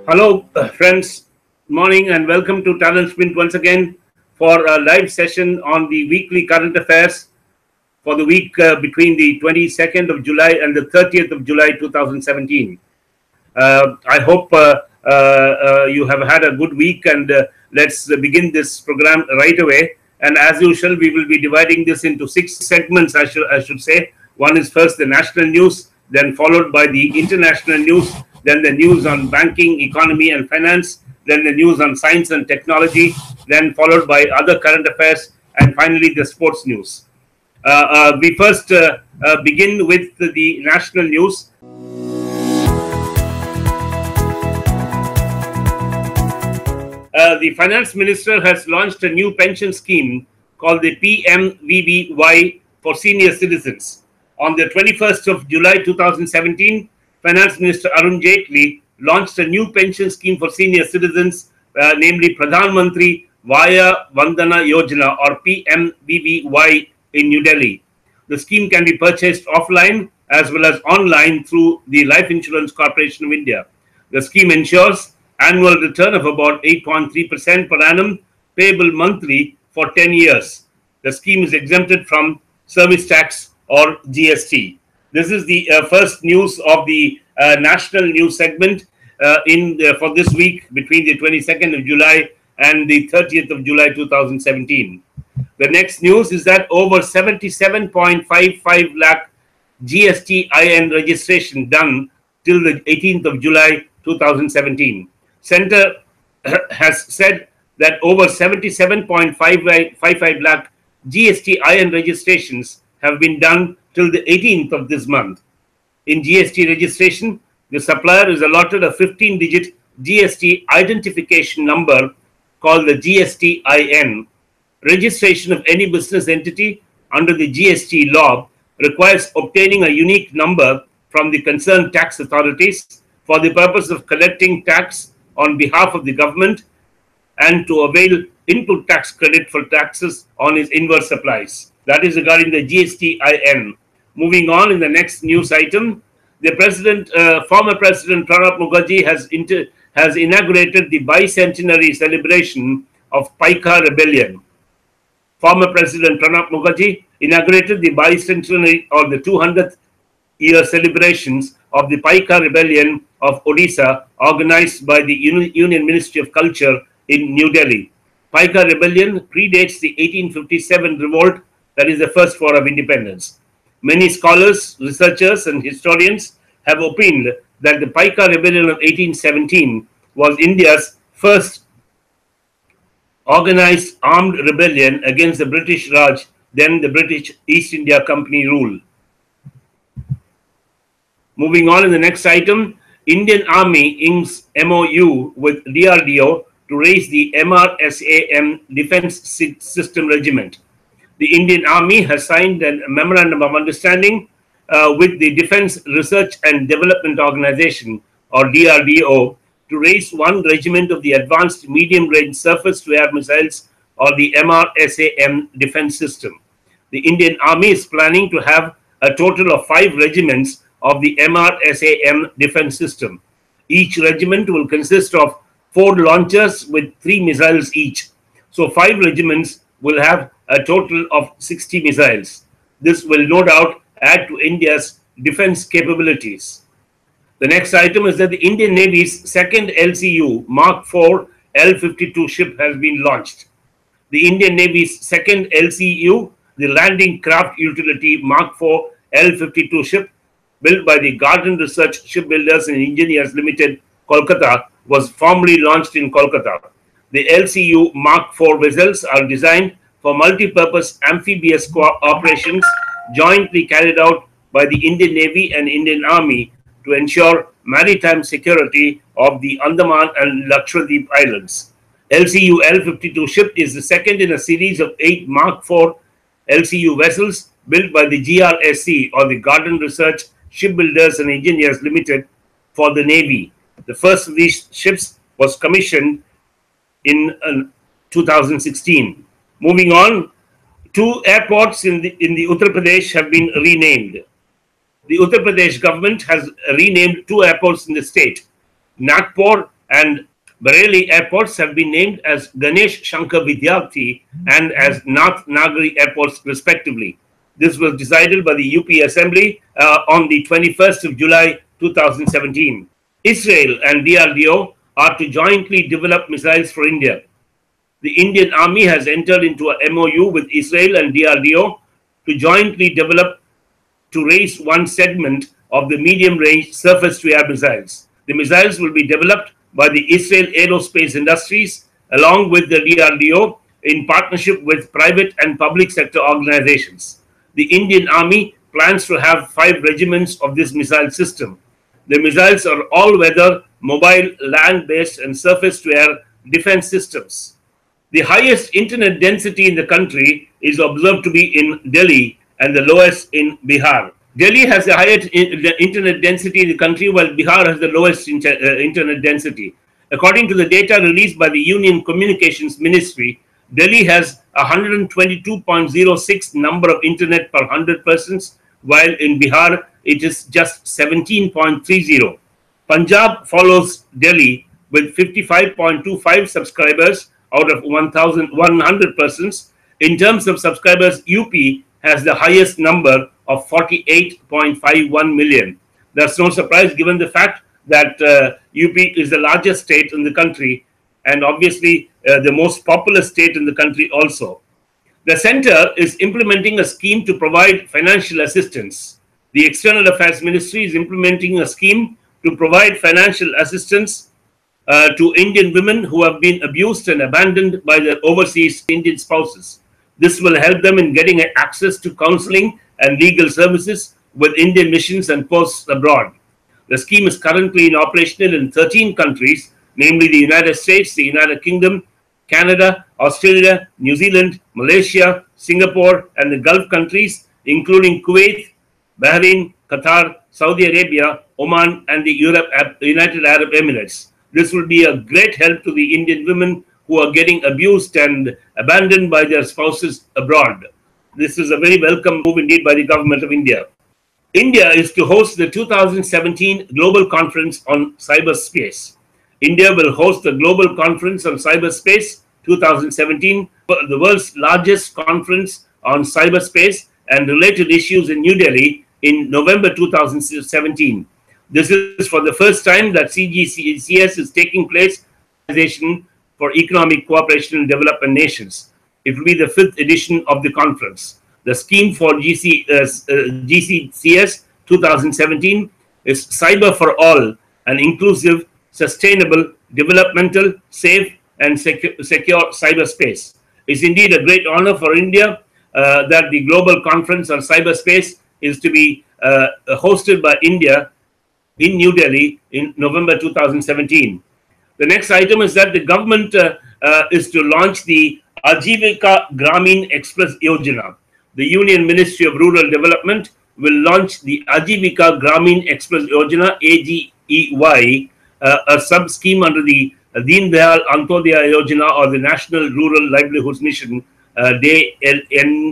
Hello, friends. Morning and welcome to TalentSprint once again for a live session on the weekly current affairs for the week between the 22nd of July and the 30th of July 2017. I hope you have had a good week, and let's begin this program right away. And as usual, we will be dividing this into 6 segments, I should say. One is first the national news, then followed by the international news, then the news on banking, economy and finance, then the news on science and technology, then followed by other current affairs, and finally the sports news. We first begin with the national news. The finance minister has launched a new pension scheme called the PMVBY for senior citizens. On the 21st of July 2017, Finance Minister Arun Jaitley launched a new pension scheme for senior citizens, namely Pradhan Mantri Vaya Vandana Yojana, or PMVBY, in New Delhi. The scheme can be purchased offline as well as online through the Life Insurance Corporation of India. The scheme ensures annual return of about 8.3% per annum, payable monthly for 10 years. The scheme is exempted from service tax or GST. This is the first news of the national news segment for this week between the 22nd of July and the 30th of July 2017. The next news is that over 77.55 lakh GST-IN registration done till the 18th of July 2017. Centre has said that over 77.55 lakh GST-IN registrations have been done till the 18th of this month. In GST registration, the supplier is allotted a 15-digit GST identification number called the GST-IN. Registration of any business entity under the GST law requires obtaining a unique number from the concerned tax authorities for the purpose of collecting tax on behalf of the government and to avail input tax credit for taxes on his inverse supplies. That is regarding the GST-IN. Moving on, in the next news item, the former President Pranab Mukherjee has inaugurated the bicentenary celebration of Paika Rebellion. Former President Pranab Mukherjee inaugurated the bicentenary or the 200th year celebrations of the Paika Rebellion of Odisha, organized by the Union Ministry of Culture in New Delhi. Paika Rebellion predates the 1857 revolt, that is the first war of independence. Many scholars, researchers and historians have opined that the Paika Rebellion of 1817 was India's first organized armed rebellion against the British Raj, then the British East India Company rule. Moving on, in the next item, Indian Army inks MOU with DRDO to raise the MRSAM Defense System Regiment. The Indian Army has signed a Memorandum of Understanding with the Defense Research and Development Organization, or DRDO, to raise one regiment of the Advanced Medium-Range Surface-to-Air Missiles, or the MRSAM defense system. The Indian Army is planning to have a total of 5 regiments of the MRSAM defense system. Each regiment will consist of 4 launchers with 3 missiles each. So 5 regiments will have a total of 60 missiles. This will no doubt add to India's defense capabilities. The next item is that the Indian Navy's second LCU Mark IV L-52 ship has been launched. The Indian Navy's second LCU, the Landing Craft Utility Mark IV L-52 ship, built by the Garden Research Shipbuilders and Engineers Limited, Kolkata, was formally launched in Kolkata. The LCU Mark IV vessels are designed for multi-purpose amphibious operations jointly carried out by the Indian Navy and Indian Army to ensure maritime security of the Andaman and Lakshadweep Islands. LCU L-52 ship is the second in a series of 8 Mark IV LCU vessels built by the GRSC, or the Garden Research Shipbuilders and Engineers Limited, for the Navy. The first of these ships was commissioned in 2016. Moving on, 2 airports in the Uttar Pradesh have been renamed. The Uttar Pradesh government has renamed 2 airports in the state, Nagpur and Bareilly airports have been named as Ganesh Shankar Vidyarthi and as Nath Nagari airports respectively. This was decided by the UP Assembly on the 21st of July 2017. Israel and DRDO are to jointly develop missiles for India. The Indian Army has entered into a MOU with Israel and DRDO to jointly develop to raise one segment of the medium-range surface-to-air missiles. The missiles will be developed by the Israel Aerospace Industries along with the DRDO in partnership with private and public sector organizations. The Indian Army plans to have 5 regiments of this missile system. The missiles are all-weather, mobile, land-based and surface-to-air defense systems. The highest internet density in the country is observed to be in Delhi and the lowest in Bihar. Delhi has the highest internet density in the country, while Bihar has the lowest internet density. According to the data released by the Union Communications Ministry, Delhi has 122.06 number of internet per 100 persons, while in Bihar it is just 17.30. Punjab follows Delhi with 55.25 subscribers out of 1,100 persons. In terms of subscribers, UP has the highest number of 48.51 million. That's no surprise given the fact that UP is the largest state in the country and obviously the most populous state in the country also. The center is implementing a scheme to provide financial assistance. The External Affairs Ministry is implementing a scheme to provide financial assistance to Indian women who have been abused and abandoned by their overseas Indian spouses. This will help them in getting access to counseling and legal services with Indian missions and posts abroad. The scheme is currently operational in 13 countries, namely the United States, the United Kingdom, Canada, Australia, New Zealand, Malaysia, Singapore, and the Gulf countries, including Kuwait, Bahrain, Qatar, Saudi Arabia, Oman, and the United Arab Emirates. This will be a great help to the Indian women who are getting abused and abandoned by their spouses abroad. This is a very welcome move indeed by the government of India. India is to host the 2017 Global Conference on Cyberspace. India will host the Global Conference on Cyberspace 2017, the world's largest conference on cyberspace and related issues in New Delhi in November 2017. This is for the first time that CGCS is taking place for Economic Cooperation and Development Nations. It will be the 5th edition of the conference. The scheme for GCCS 2017 is Cyber for All, an inclusive, sustainable, developmental, safe, and secure cyberspace. It's indeed a great honor for India that the Global Conference on Cyberspace is to be hosted by India in New Delhi in November 2017. The next item is that the government is to launch the Ajivika Gramin Express Yojana. The Union Ministry of Rural Development will launch the Ajivika Gramin Express Yojana, AGEY, a sub-scheme under the Deen Dayal Antyodaya Yojana or the National Rural Livelihoods Mission, NRLM.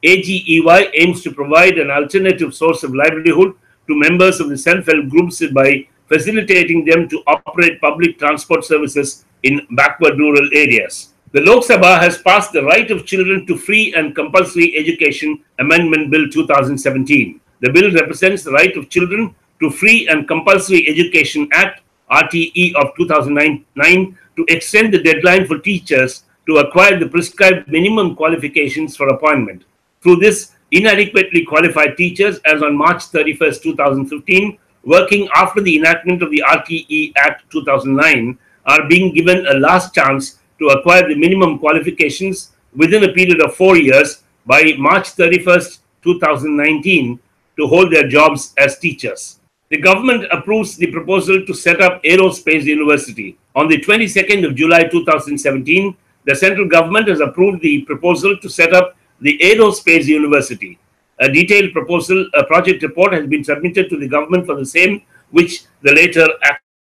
AGEY aims to provide an alternative source of livelihood to members of the self-help groups by facilitating them to operate public transport services in backward rural areas. The Lok Sabha has passed the Right of Children to Free and Compulsory Education Amendment Bill 2017. The bill represents the right of children to Free and Compulsory Education Act RTE of 2009 to extend the deadline for teachers to acquire the prescribed minimum qualifications for appointment. Through this, inadequately qualified teachers, as on March 31st, 2015, working after the enactment of the RTE Act 2009, are being given a last chance to acquire the minimum qualifications within a period of 4 years by March 31st, 2019 to hold their jobs as teachers. The government approves the proposal to set up Aerospace University. On the 22nd of July 2017, the central government has approved the proposal to set up the Aerospace University. A detailed project report has been submitted to the government for the same, which the latter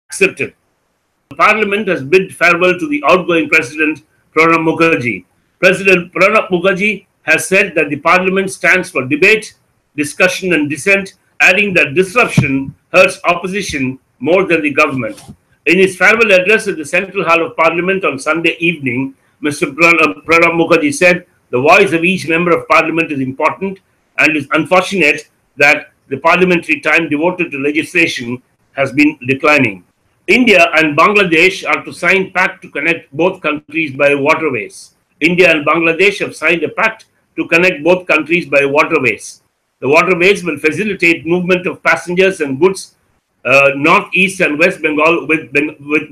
accepted. Parliament has bid farewell to the outgoing President Pranab Mukherjee. President Pranab Mukherjee has said that the Parliament stands for debate, discussion and dissent, adding that disruption hurts opposition more than the government. In his farewell address at the Central Hall of Parliament on Sunday evening, Mr. Pranab Mukherjee said, "The voice of each member of Parliament is important, and it is unfortunate that the parliamentary time devoted to legislation has been declining." India and Bangladesh are to sign pact to connect both countries by waterways. India and Bangladesh have signed a pact to connect both countries by waterways. The waterways will facilitate movement of passengers and goods North, East, and West Bengal with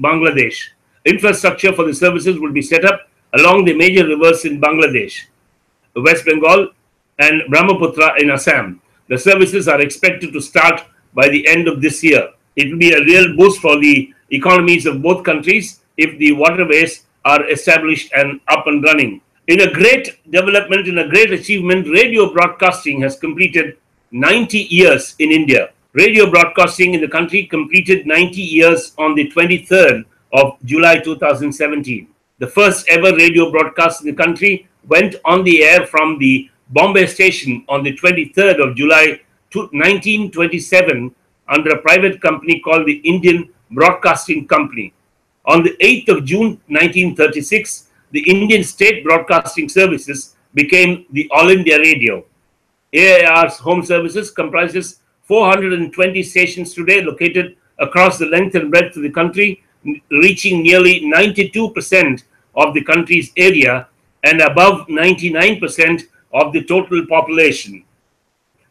Bangladesh. Infrastructure for the services will be set up along the major rivers in Bangladesh, West Bengal, and Brahmaputra in Assam. The services are expected to start by the end of this year. It will be a real boost for the economies of both countries if the waterways are established and up and running. In a great development, in a great achievement, radio broadcasting has completed 90 years in India. Radio broadcasting in the country completed 90 years on the 23rd of July 2017. The first ever radio broadcast in the country went on the air from the Bombay station on the 23rd of July 1927 under a private company called the Indian Broadcasting Company. On the 8th of June 1936, the Indian State Broadcasting Services became the All India Radio. AIR's home services comprises 420 stations today located across the length and breadth of the country, reaching nearly 92% of the country's area and above 99% of the total population.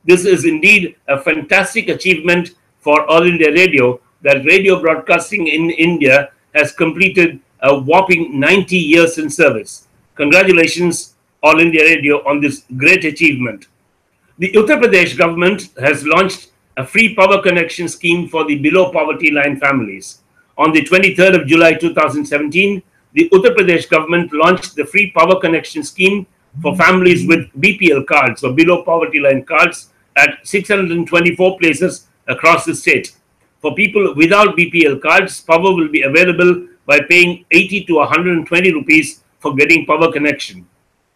This is indeed a fantastic achievement for All India Radio that radio broadcasting in India has completed a whopping 90 years in service. Congratulations, All India Radio, on this great achievement. The Uttar Pradesh government has launched a free power connection scheme for the below poverty line families. On the 23rd of July 2017, the Uttar Pradesh government launched the free power connection scheme for families with BPL cards or below poverty line cards at 624 places across the state. For people without BPL cards, power will be available by paying 80 to 120 rupees for getting power connection.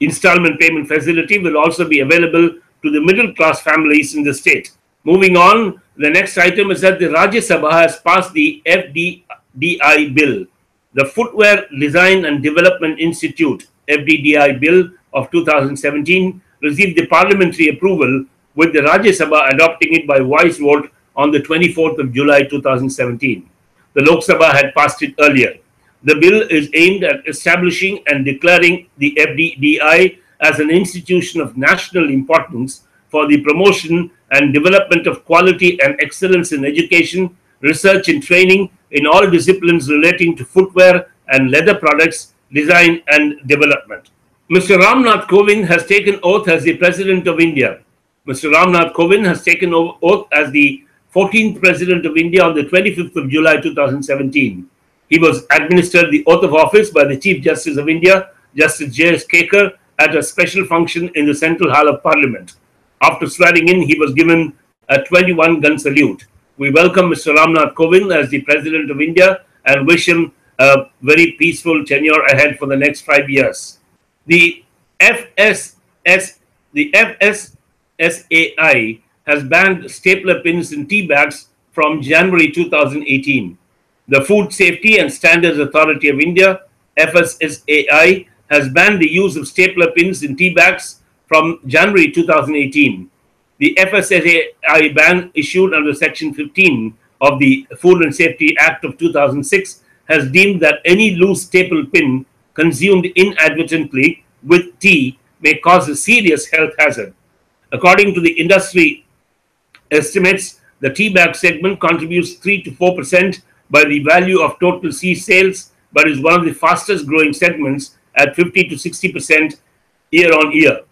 Installment payment facility will also be available to the middle class families in the state. Moving on, the next item is that the Rajya Sabha has passed the FDDI bill. The Footwear Design and Development Institute FDDI bill of 2017 received the parliamentary approval, with the Rajya Sabha adopting it by voice vote on the 24th of July 2017. The Lok Sabha had passed it earlier. The bill is aimed at establishing and declaring the FDDI as an institution of national importance for the promotion and development of quality and excellence in education, research and training in all disciplines relating to footwear and leather products, design and development. Mr. Ramnath Kovind has taken oath as the President of India. Mr. Ramnath Kovind has taken oath as the 14th President of India on the 25th of July 2017. He was administered the oath of office by the Chief Justice of India, Justice J.S. Kekar, at a special function in the Central Hall of Parliament. After swearing in, he was given a 21-gun salute. We welcome Mr. Ramnath Kovind as the President of India and wish him a very peaceful tenure ahead for the next 5 years. The FSSAI has banned stapler pins in tea bags from January 2018. The Food Safety and Standards Authority of India, FSSAI, has banned the use of stapler pins in tea bags from January 2018. The FSSAI ban, issued under Section 15 of the Food and Safety Act of 2006, has deemed that any loose staple pin consumed inadvertently with tea may cause a serious health hazard. According to the industry estimates, the tea bag segment contributes 3 to 4% by the value of total tea sales, but is one of the fastest growing segments at 50 to 60% year on year.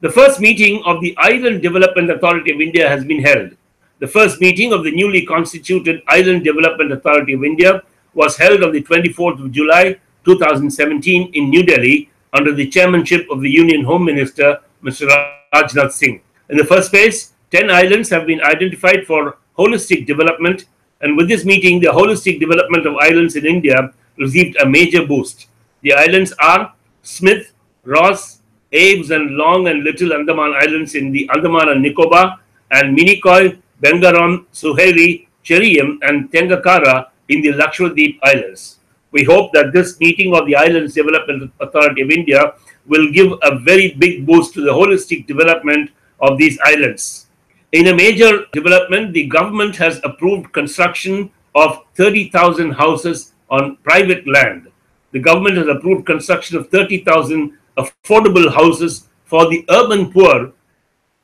The first meeting of the Island Development Authority of India has been held. The first meeting of the newly constituted Island Development Authority of India was held on the 24th of July 2017 in New Delhi under the chairmanship of the Union Home Minister, Mr. Rajnath Singh. In the first phase, 10 islands have been identified for holistic development, and with this meeting, the holistic development of islands in India received a major boost. The islands are Smith, Ross, Aves and Long and Little Andaman Islands in the Andaman and Nicobar, and Minicoy, Bengaram, Suheli, Cheriyam and Tengakara in the Lakshadweep Islands. We hope that this meeting of the Islands Development Authority of India will give a very big boost to the holistic development of these islands. In a major development, the government has approved construction of 30,000 houses on private land. The government has approved construction of 30,000 affordable houses for the urban poor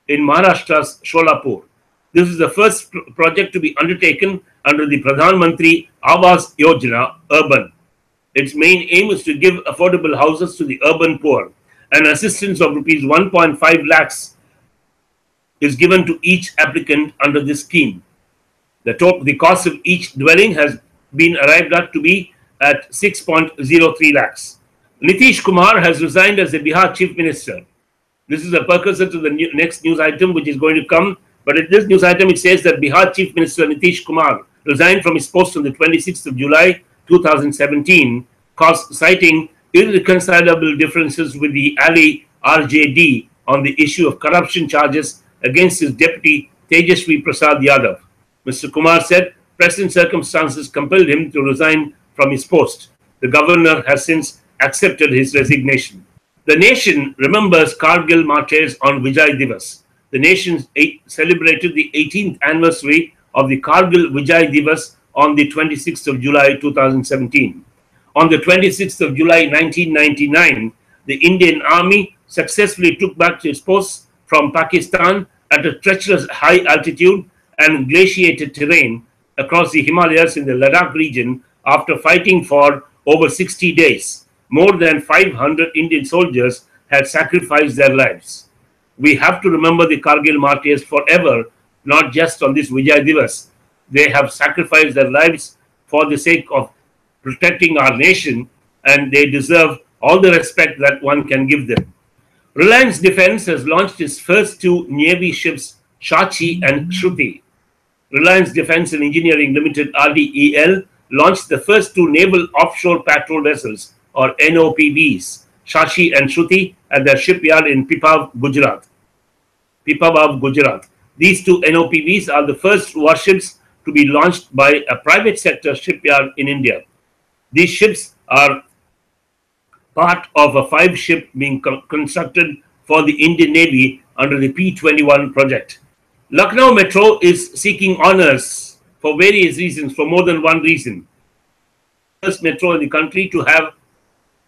in Maharashtra's Sholapur. This is the first project to be undertaken under the Pradhan Mantri Awas Yojana Urban. Its main aim is to give affordable houses to the urban poor. An assistance of rupees 1.5 lakhs is given to each applicant under this scheme. The cost of each dwelling has been arrived at to be at 6.03 lakhs. Nitish Kumar has resigned as the Bihar Chief Minister. This is a precursor to the next news item which is going to come. But in this news item, it says that Bihar Chief Minister Nitish Kumar resigned from his post on the 26th of July 2017, citing irreconcilable differences with the ally RJD on the issue of corruption charges against his deputy Tejaswi Prasad Yadav. Mr. Kumar said present circumstances compelled him to resign from his post. The governor has since accepted his resignation. The nation remembers Kargil martyrs on Vijay Divas. The nation celebrated the 18th anniversary of the Kargil Vijay Divas on the 26th of July 2017. On the 26th of July 1999, the Indian Army successfully took back its posts from Pakistan at a treacherous high altitude and glaciated terrain across the Himalayas in the Ladakh region after fighting for over 60 days. More than 500 Indian soldiers had sacrificed their lives. We have to remember the Kargil martyrs forever, not just on this Vijay Divas. They have sacrificed their lives for the sake of protecting our nation, and they deserve all the respect that one can give them. Reliance Defence has launched its first two Navy ships, Shachi and Shruti. Reliance Defence and Engineering Limited RDEL launched the first two naval offshore patrol vessels, or NOPVs, Shachi and Shruti, at their shipyard in Pipavav, Gujarat. These two NOPVs are the first warships to be launched by a private sector shipyard in India. These ships are part of a 5-ship being constructed for the Indian Navy under the P-21 project. Lucknow Metro is seeking honors for various reasons, for more than one reason. First metro in the country to have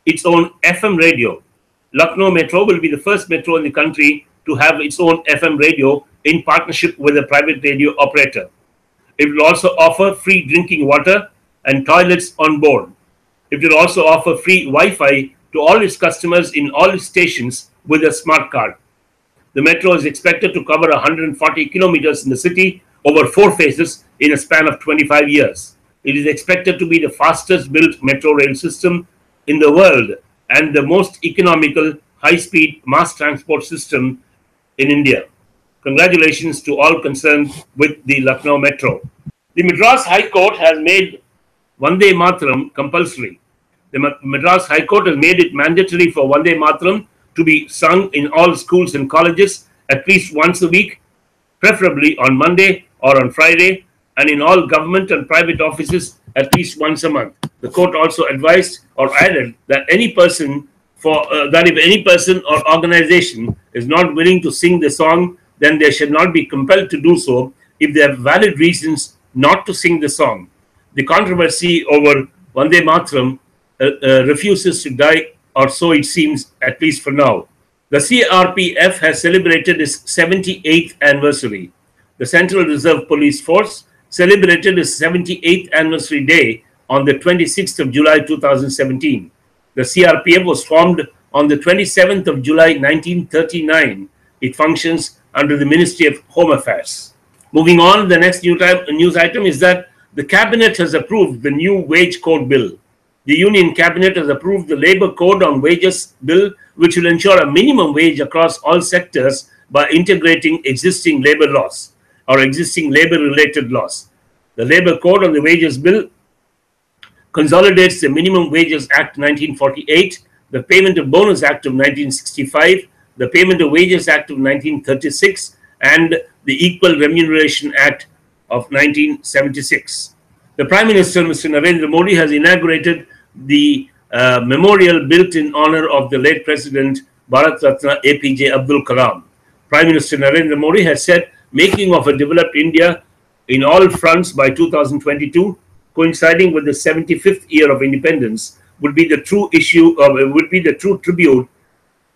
its own FM radio. Lucknow Metro will be the first metro in the country to have its own FM radio in partnership with a private radio operator. It will also offer free drinking water and toilets on board. It will also offer free Wi-Fi to all its customers in all its stations with a smart card. The metro is expected to cover 140 kilometers in the city over 4 phases in a span of 25 years. It is expected to be the fastest built metro rail system in the world and the most economical high-speed mass transport system in India. Congratulations to all concerned with the Lucknow Metro. The Madras High Court has made Vande Mataram compulsory. The Madras High Court has made it mandatory for Vande Mataram to be sung in all schools and colleges at least once a week, preferably on Monday or on Friday, and in all government and private offices at least once a month. The court also advised or added that if any person or organization is not willing to sing the song, then they should not be compelled to do so if they have valid reasons not to sing the song. The controversy over Vande Mataram refuses to die, or so it seems, at least for now. The CRPF has celebrated its 78th anniversary. The Central Reserve Police Force celebrated its 78th anniversary day on the 26th of July 2017. The CRPF was formed on the 27th of July 1939. It functions under the Ministry of Home Affairs. Moving on, the next news item is that the Cabinet has approved the new Wage Code Bill. The Union Cabinet has approved the Labour Code on Wages Bill, which will ensure a minimum wage across all sectors by integrating existing labour laws or existing labour-related laws. The Labour Code on the Wages Bill consolidates the Minimum Wages Act 1948, the Payment of Bonus Act of 1965, the Payment of Wages Act of 1936, and the Equal Remuneration Act of 1976. The Prime Minister, Mr. Narendra Modi, has inaugurated the memorial built in honor of the late President Bharat Ratna APJ Abdul Kalam. Prime Minister Narendra Modi has said making of a developed India in all fronts by 2022, coinciding with the 75th year of independence, would be the true tribute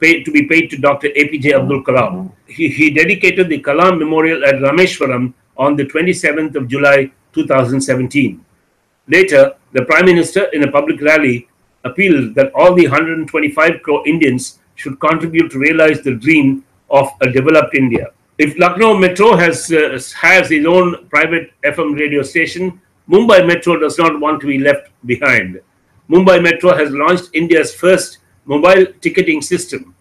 to be paid to Dr. APJ Abdul Kalam. He dedicated the Kalam Memorial at Rameshwaram on the 27th of July 2017. Later, the Prime Minister, in a public rally, appealed that all the 125 crore Indians should contribute to realize the dream of a developed India. If Lucknow Metro has its own private FM radio station, Mumbai Metro does not want to be left behind. Mumbai Metro has launched India's first mobile ticketing system.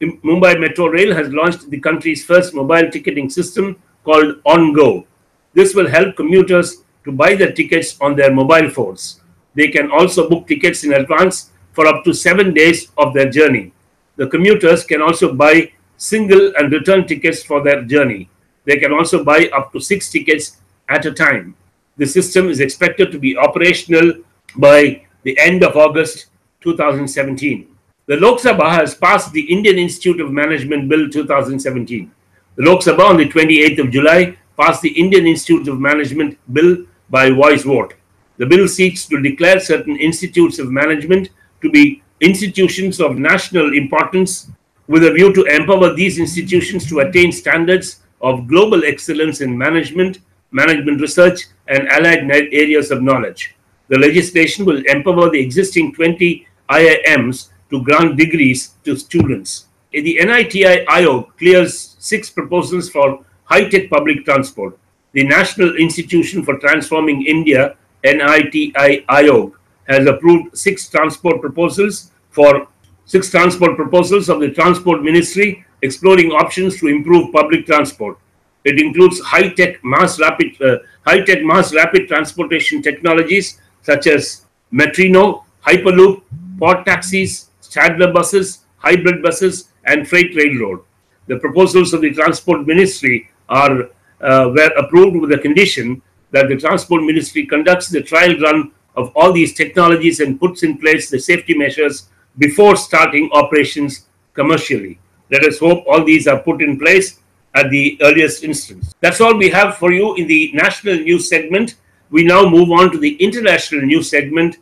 Mumbai Metro Rail has launched the country's first mobile ticketing system called OnGo. This will help commuters to buy their tickets on their mobile phones. They can also book tickets in advance for up to 7 days of their journey. The commuters can also buy single and return tickets for their journey. They can also buy up to 6 tickets at a time. The system is expected to be operational by the end of August 2017. The Lok Sabha has passed the Indian Institute of Management Bill 2017. The Lok Sabha on the 28th of July passed the Indian Institute of Management Bill by voice vote. The bill seeks to declare certain institutes of management to be institutions of national importance with a view to empower these institutions to attain standards of global excellence in management, management research, and allied areas of knowledge. The legislation will empower the existing 20 IIMs to grant degrees to students. The NITI Ayog clears 6 proposals for high-tech public transport. The National Institution for Transforming India, NITI Ayog, has approved 6 transport proposals of the Transport Ministry exploring options to improve public transport. It includes high-tech mass rapid transportation technologies such as Metrino, Hyperloop, pod taxis, straddler buses, hybrid buses, and freight railroad. The proposals of the Transport Ministry were approved with the condition that the Transport Ministry conducts the trial run of all these technologies and puts in place the safety measures before starting operations commercially. Let us hope all these are put in place at the earliest instance. That's all we have for you in the national news segment. We now move on to the international news segment.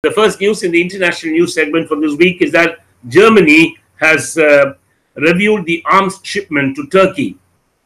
The first news in the international news segment for this week is that Germany has reviewed the arms shipment to Turkey.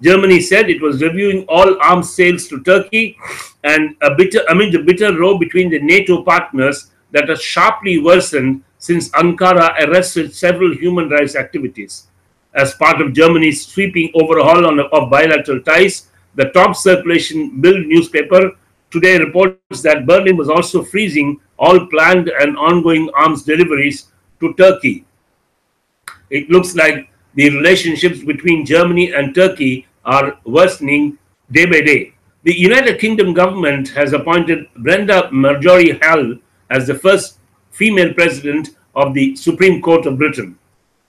Germany said it was reviewing all arms sales to Turkey, and amid the bitter row between the NATO partners that has sharply worsened since Ankara arrested several human rights activities. As part of Germany's sweeping overhaul of bilateral ties, the top circulation Bild newspaper today reports that Berlin was also freezing all planned and ongoing arms deliveries to Turkey. It looks like the relationships between Germany and Turkey are worsening day by day. The United Kingdom government has appointed Brenda Marjorie-Hall as the first female president of the Supreme Court of Britain.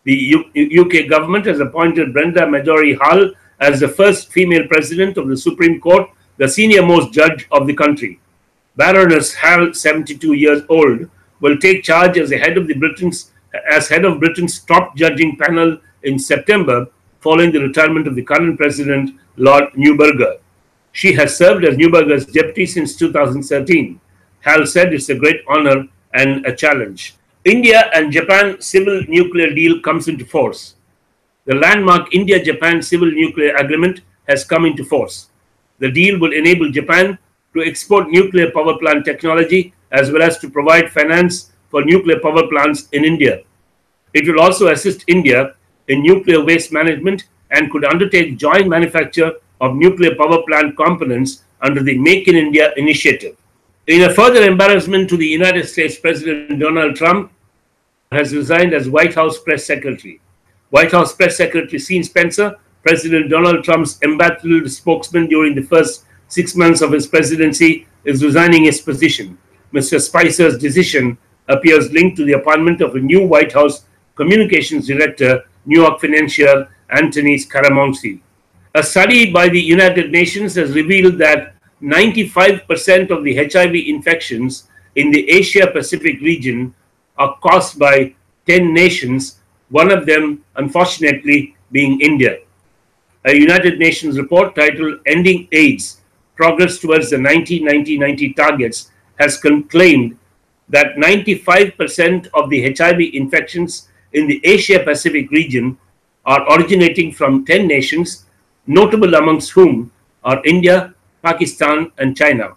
The UK government has appointed Brenda Marjorie-Hall as the first female president of the Supreme Court, the senior-most judge of the country. Baroness Hall, 72 years old, will take charge as head of Britain's top judging panel in September, following the retirement of the current president, Lord Neuberger. She has served as Neuberger's deputy since 2013. Hall said it's a great honor and a challenge. India and Japan civil nuclear deal comes into force. The landmark India-Japan civil nuclear agreement has come into force. The deal will enable Japan to export nuclear power plant technology as well as to provide finance for nuclear power plants in India. It will also assist India in nuclear waste management and could undertake joint manufacture of nuclear power plant components under the Make in India initiative. In a further embarrassment to the United States, President Donald Trump has resigned as White House Press Secretary. White House Press Secretary Sean Spencer, President Donald Trump's embattled spokesman during the first 6 months of his presidency, is resigning his position. Mr. Spicer's decision appears linked to the appointment of a new White House Communications Director, New York financier Anthony Scaramucci. A study by the United Nations has revealed that 95% of the HIV infections in the Asia Pacific region are caused by 10 nations, one of them, unfortunately, being India. A United Nations report titled Ending AIDS, Progress Towards the 1990 Targets has claimed that 95% of the HIV infections in the Asia Pacific region are originating from 10 nations, notable amongst whom are India, Pakistan, and China.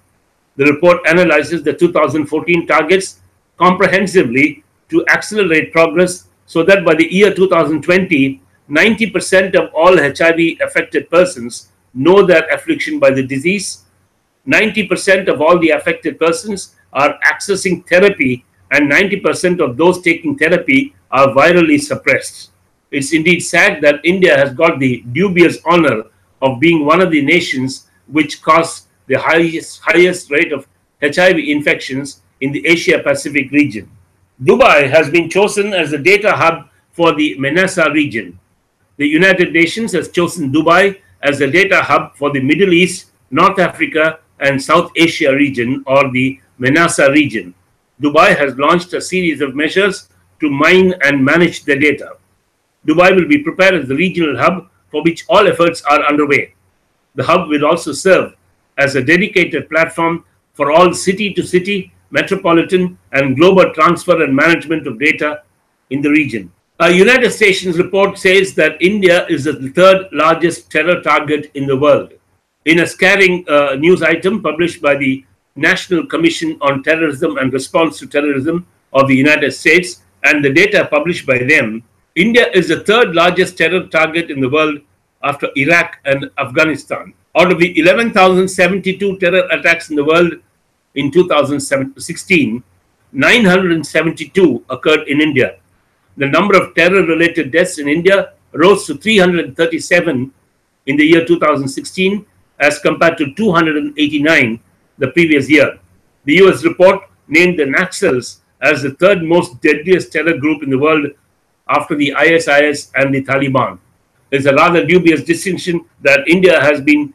The report analyzes the 2014 targets comprehensively to accelerate progress so that by the year 2020, 90% of all HIV affected persons know their affliction by the disease. 90% of all the affected persons are accessing therapy, and 90% of those taking therapy are virally suppressed. It's indeed sad that India has got the dubious honor of being one of the nations which cause the highest rate of HIV infections in the Asia Pacific region. Dubai has been chosen as the data hub for the MENASA region. The United Nations has chosen Dubai as the data hub for the Middle East, North Africa, and South Asia region, or the MENASA region. Dubai has launched a series of measures to mine and manage the data. Dubai will be prepared as the regional hub for which all efforts are underway. The hub will also serve as a dedicated platform for all city-to-city, metropolitan, and global transfer and management of data in the region. A United Nations report says that India is the third largest terror target in the world. In a scathing news item published by the National Commission on Terrorism and Response to Terrorism of the United States and the data published by them, India is the third largest terror target in the world after Iraq and Afghanistan. Out of the 11,072 terror attacks in the world in 2016, 972 occurred in India. The number of terror-related deaths in India rose to 337 in the year 2016 as compared to 289 the previous year. The US report named the Naxals as the third most deadliest terror group in the world after the ISIS and the Taliban. It's a rather dubious distinction that India has been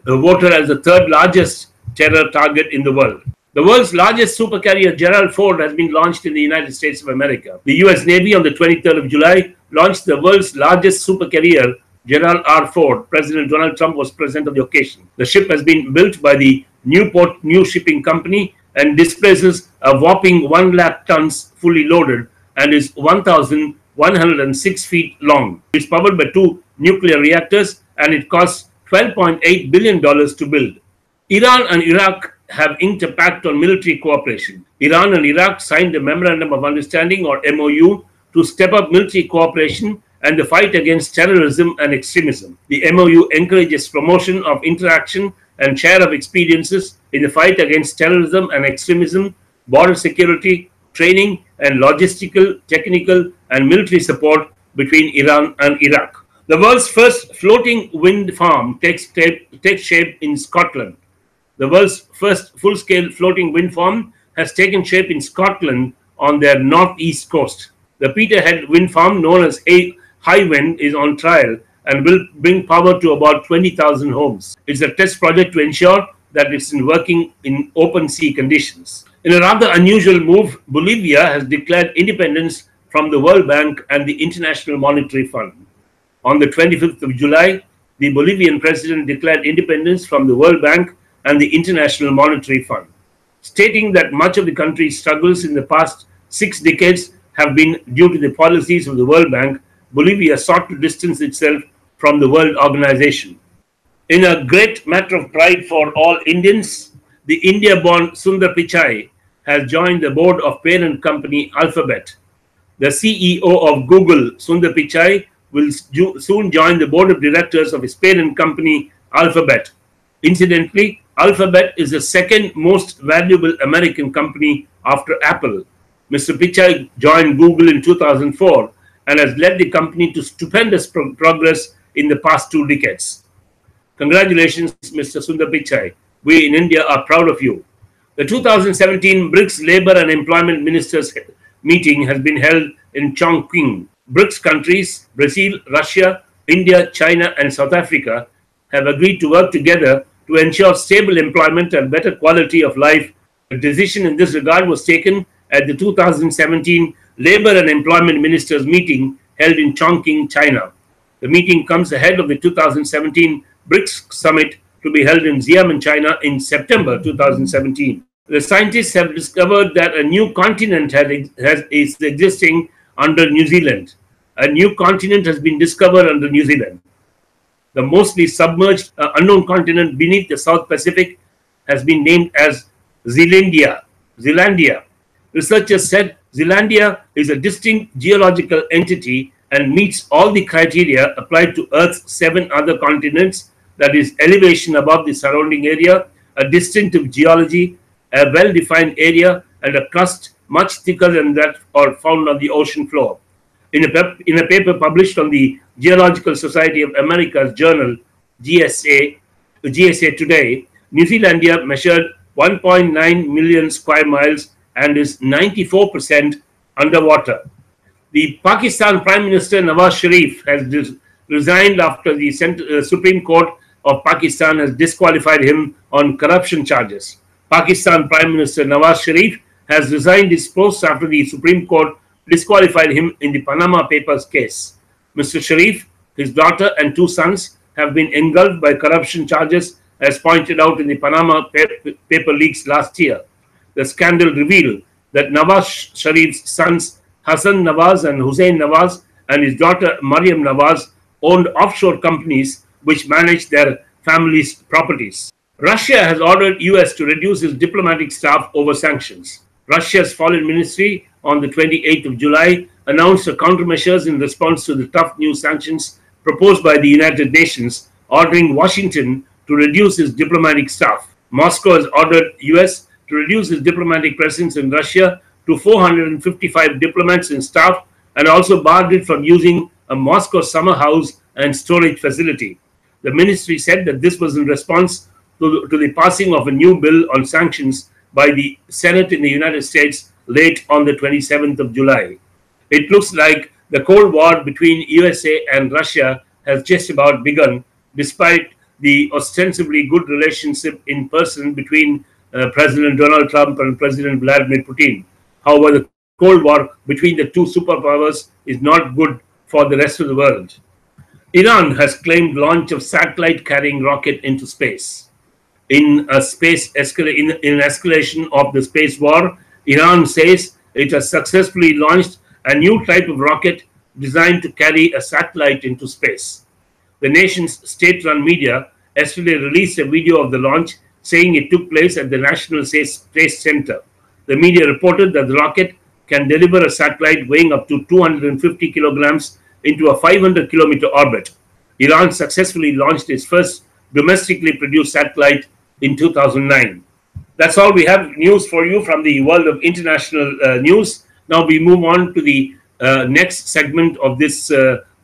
voted as the third largest terror target in the world. The world's largest supercarrier, Gerald Ford, has been launched in the United States of America. The US Navy on the 23rd of July launched the world's largest supercarrier, Gerald R. Ford. President Donald Trump was present on the occasion. The ship has been built by the Newport New Shipping Company and displaces a whopping 1 lakh tons fully loaded and is 1,106 feet long. It's powered by 2 nuclear reactors and it costs $12.8 billion to build. Iran and Iraq have inked a pact on military cooperation. Iran and Iraq signed a Memorandum of Understanding, or MOU, to step up military cooperation and the fight against terrorism and extremism. The MOU encourages promotion of interaction and share of experiences in the fight against terrorism and extremism, border security, training, and logistical, technical, and military support between Iran and Iraq. The world's first floating wind farm takes shape in Scotland. The world's first full-scale floating wind farm has taken shape in Scotland on their northeast coast. The Peterhead wind farm, known as Highwind, is on trial and will bring power to about 20,000 homes. It's a test project to ensure that it's working in open sea conditions. In a rather unusual move, Bolivia has declared independence from the World Bank and the International Monetary Fund. On the 25th of July, the Bolivian president declared independence from the World Bank and the International Monetary Fund, stating that much of the country's struggles in the past 6 decades have been due to the policies of the World Bank. Bolivia sought to distance itself from the World Organization. In a great matter of pride for all Indians, the India-born Sundar Pichai has joined the board of parent company Alphabet. The CEO of Google, Sundar Pichai, will soon join the board of directors of his parent company Alphabet. Incidentally, Alphabet is the second most valuable American company after Apple. Mr. Pichai joined Google in 2004 and has led the company to stupendous progress in the past 2 decades. Congratulations, Mr. Sundar Pichai. We in India are proud of you. The 2017 BRICS Labour and Employment Ministers meeting has been held in Chongqing. BRICS countries, Brazil, Russia, India, China, and South Africa have agreed to work together to ensure stable employment and better quality of life. A decision in this regard was taken at the 2017 Labour and Employment Ministers meeting held in Chongqing, China. The meeting comes ahead of the 2017 BRICS summit to be held in Xiamen, China in September 2017. The scientists have discovered that a new continent is existing under New Zealand. A new continent has been discovered under New Zealand. The mostly submerged unknown continent beneath the South Pacific has been named as Zealandia. Researchers said Zealandia is a distinct geological entity and meets all the criteria applied to Earth's 7 other continents, that is, elevation above the surrounding area, a distinctive geology, a well-defined area, and a crust much thicker than that or found on the ocean floor. In a paper published on the Geological Society of America's journal, GSA Today, New Zealandia measured 1.9 million square miles and is 94% underwater. The Pakistan Prime Minister Nawaz Sharif has resigned after the Supreme Court of Pakistan has disqualified him on corruption charges. Pakistan Prime Minister Nawaz Sharif has resigned his post after the Supreme Court disqualified him in the Panama Papers case. Mr. Sharif, his daughter, and 2 sons have been engulfed by corruption charges, as pointed out in the Panama paper leaks last year. The scandal revealed that Nawaz Sharif's sons Hassan Nawaz and Hussein Nawaz and his daughter Mariam Nawaz owned offshore companies which managed their families' properties. Russia has ordered US to reduce its diplomatic staff over sanctions. Russia's foreign ministry on the 28th of July announced countermeasures in response to the tough new sanctions proposed by the United Nations, ordering Washington to reduce its diplomatic staff. Moscow has ordered US to reduce its diplomatic presence in Russia to 455 diplomats and staff, and also barred it from using a Moscow summer house and storage facility. The ministry said that this was in response to the passing of a new bill on sanctions by the Senate in the United States late on the 27th of July. It looks like the Cold War between USA and Russia has just about begun, despite the ostensibly good relationship in person between President Donald Trump and President Vladimir Putin. However, the Cold War between the 2 superpowers is not good for the rest of the world. Iran has claimed launch of satellite-carrying rocket into space. In an escalation of the space war, Iran says it has successfully launched a new type of rocket designed to carry a satellite into space. The nation's state-run media yesterday released a video of the launch, saying it took place at the National Space Center. The media reported that the rocket can deliver a satellite weighing up to 250 kilograms into a 500-kilometer orbit. Iran successfully launched its first domestically produced satellite in 2009. That's all we have news for you from the world of international news. Now we move on to the next segment of this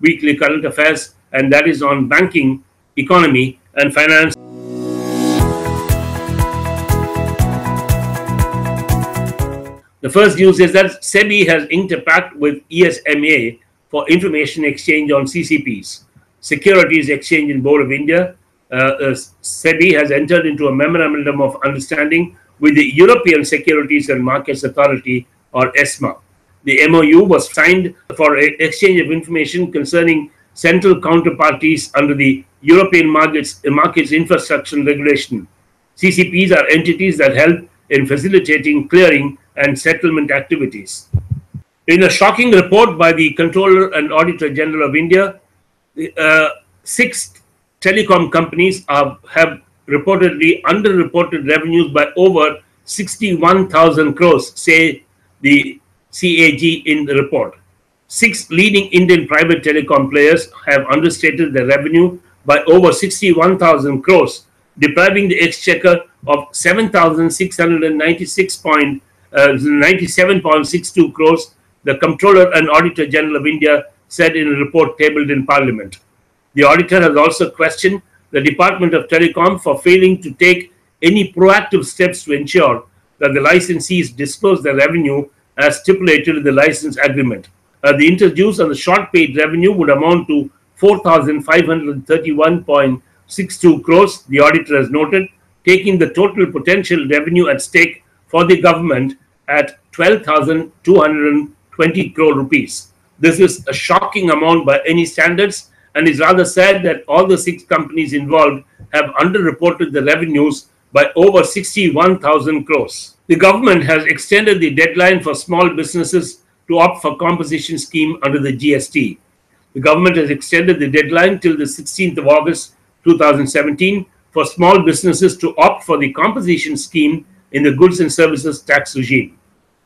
weekly current affairs, and that is on banking, economy, and finance. The first news is that SEBI has inked a pact with ESMA for information exchange on CCPs. Securities Exchange and Board of India, SEBI has entered into a memorandum of understanding with the European Securities and Markets Authority, or ESMA. The MOU was signed for exchange of information concerning central counterparties under the European Markets Infrastructure Regulation. CCPs are entities that help in facilitating clearing and settlement activities. In a shocking report by the Controller and Auditor General of India, 6 telecom companies have reportedly underreported revenues by over 61,000 crores, say the CAG in the report. 6 leading Indian private telecom players have understated their revenue by over 61,000 crores, depriving the exchequer of 7,697.62 crores, the Comptroller and Auditor General of India said in a report tabled in Parliament. The auditor has also questioned the Department of Telecom for failing to take any proactive steps to ensure that the licensees disclose their revenue as stipulated in the license agreement. The interduce on the short paid revenue would amount to 4,531.62 crores, the auditor has noted, taking the total potential revenue at stake for the government at 12,220 crore rupees. This is a shocking amount by any standards, and is rather sad that all the 6 companies involved have underreported the revenues by over 61,000 crores. The government has extended the deadline for small businesses to opt for composition scheme under the GST. The government has extended the deadline till the 16th of August 2017 for small businesses to opt for the composition scheme in the goods and services tax regime.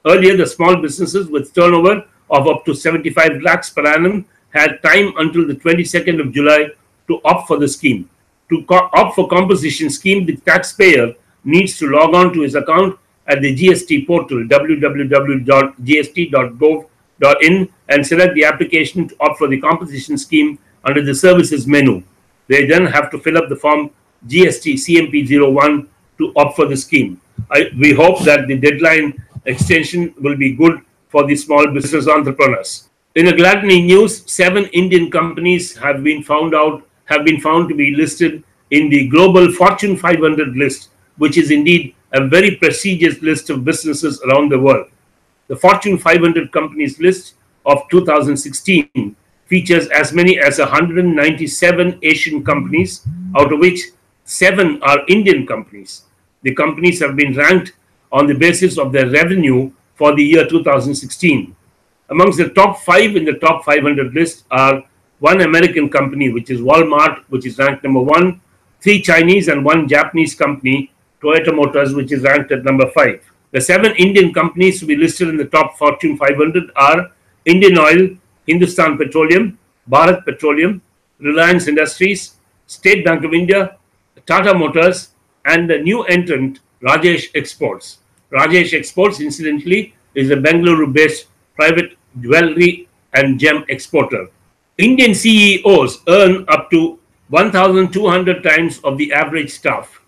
Earlier, the small businesses with turnover of up to 75 lakhs per annum had time until the 22nd of July to opt for the scheme. To opt for composition scheme, the taxpayer needs to log on to his account at the GST portal www.gst.gov.in and select the application to opt for the composition scheme under the services menu. They then have to fill up the form GST CMP01 to opt for the scheme. We hope that the deadline extension will be good for the small business entrepreneurs. In a gladdening news, 7 Indian companies have been found to be listed in the global Fortune 500 list, which is indeed a very prestigious list of businesses around the world. The Fortune 500 companies list of 2016 features as many as 197 Asian companies, out of which 7 are Indian companies. The companies have been ranked on the basis of their revenue for the year 2016. Amongst the top 5 in the top 500 list are 1 American company, which is Walmart, which is ranked number 1, 3 Chinese and 1 Japanese company, Toyota Motors, which is ranked at number 5. The 7 Indian companies to be listed in the top Fortune 500 are Indian Oil, Hindustan Petroleum, Bharat Petroleum, Reliance Industries, State Bank of India, Tata Motors, and the new entrant, Rajesh Exports. Rajesh Exports, incidentally, is a Bengaluru-based private jewelry and gem exporter. Indian CEOs earn up to 1,200 times of the average staff.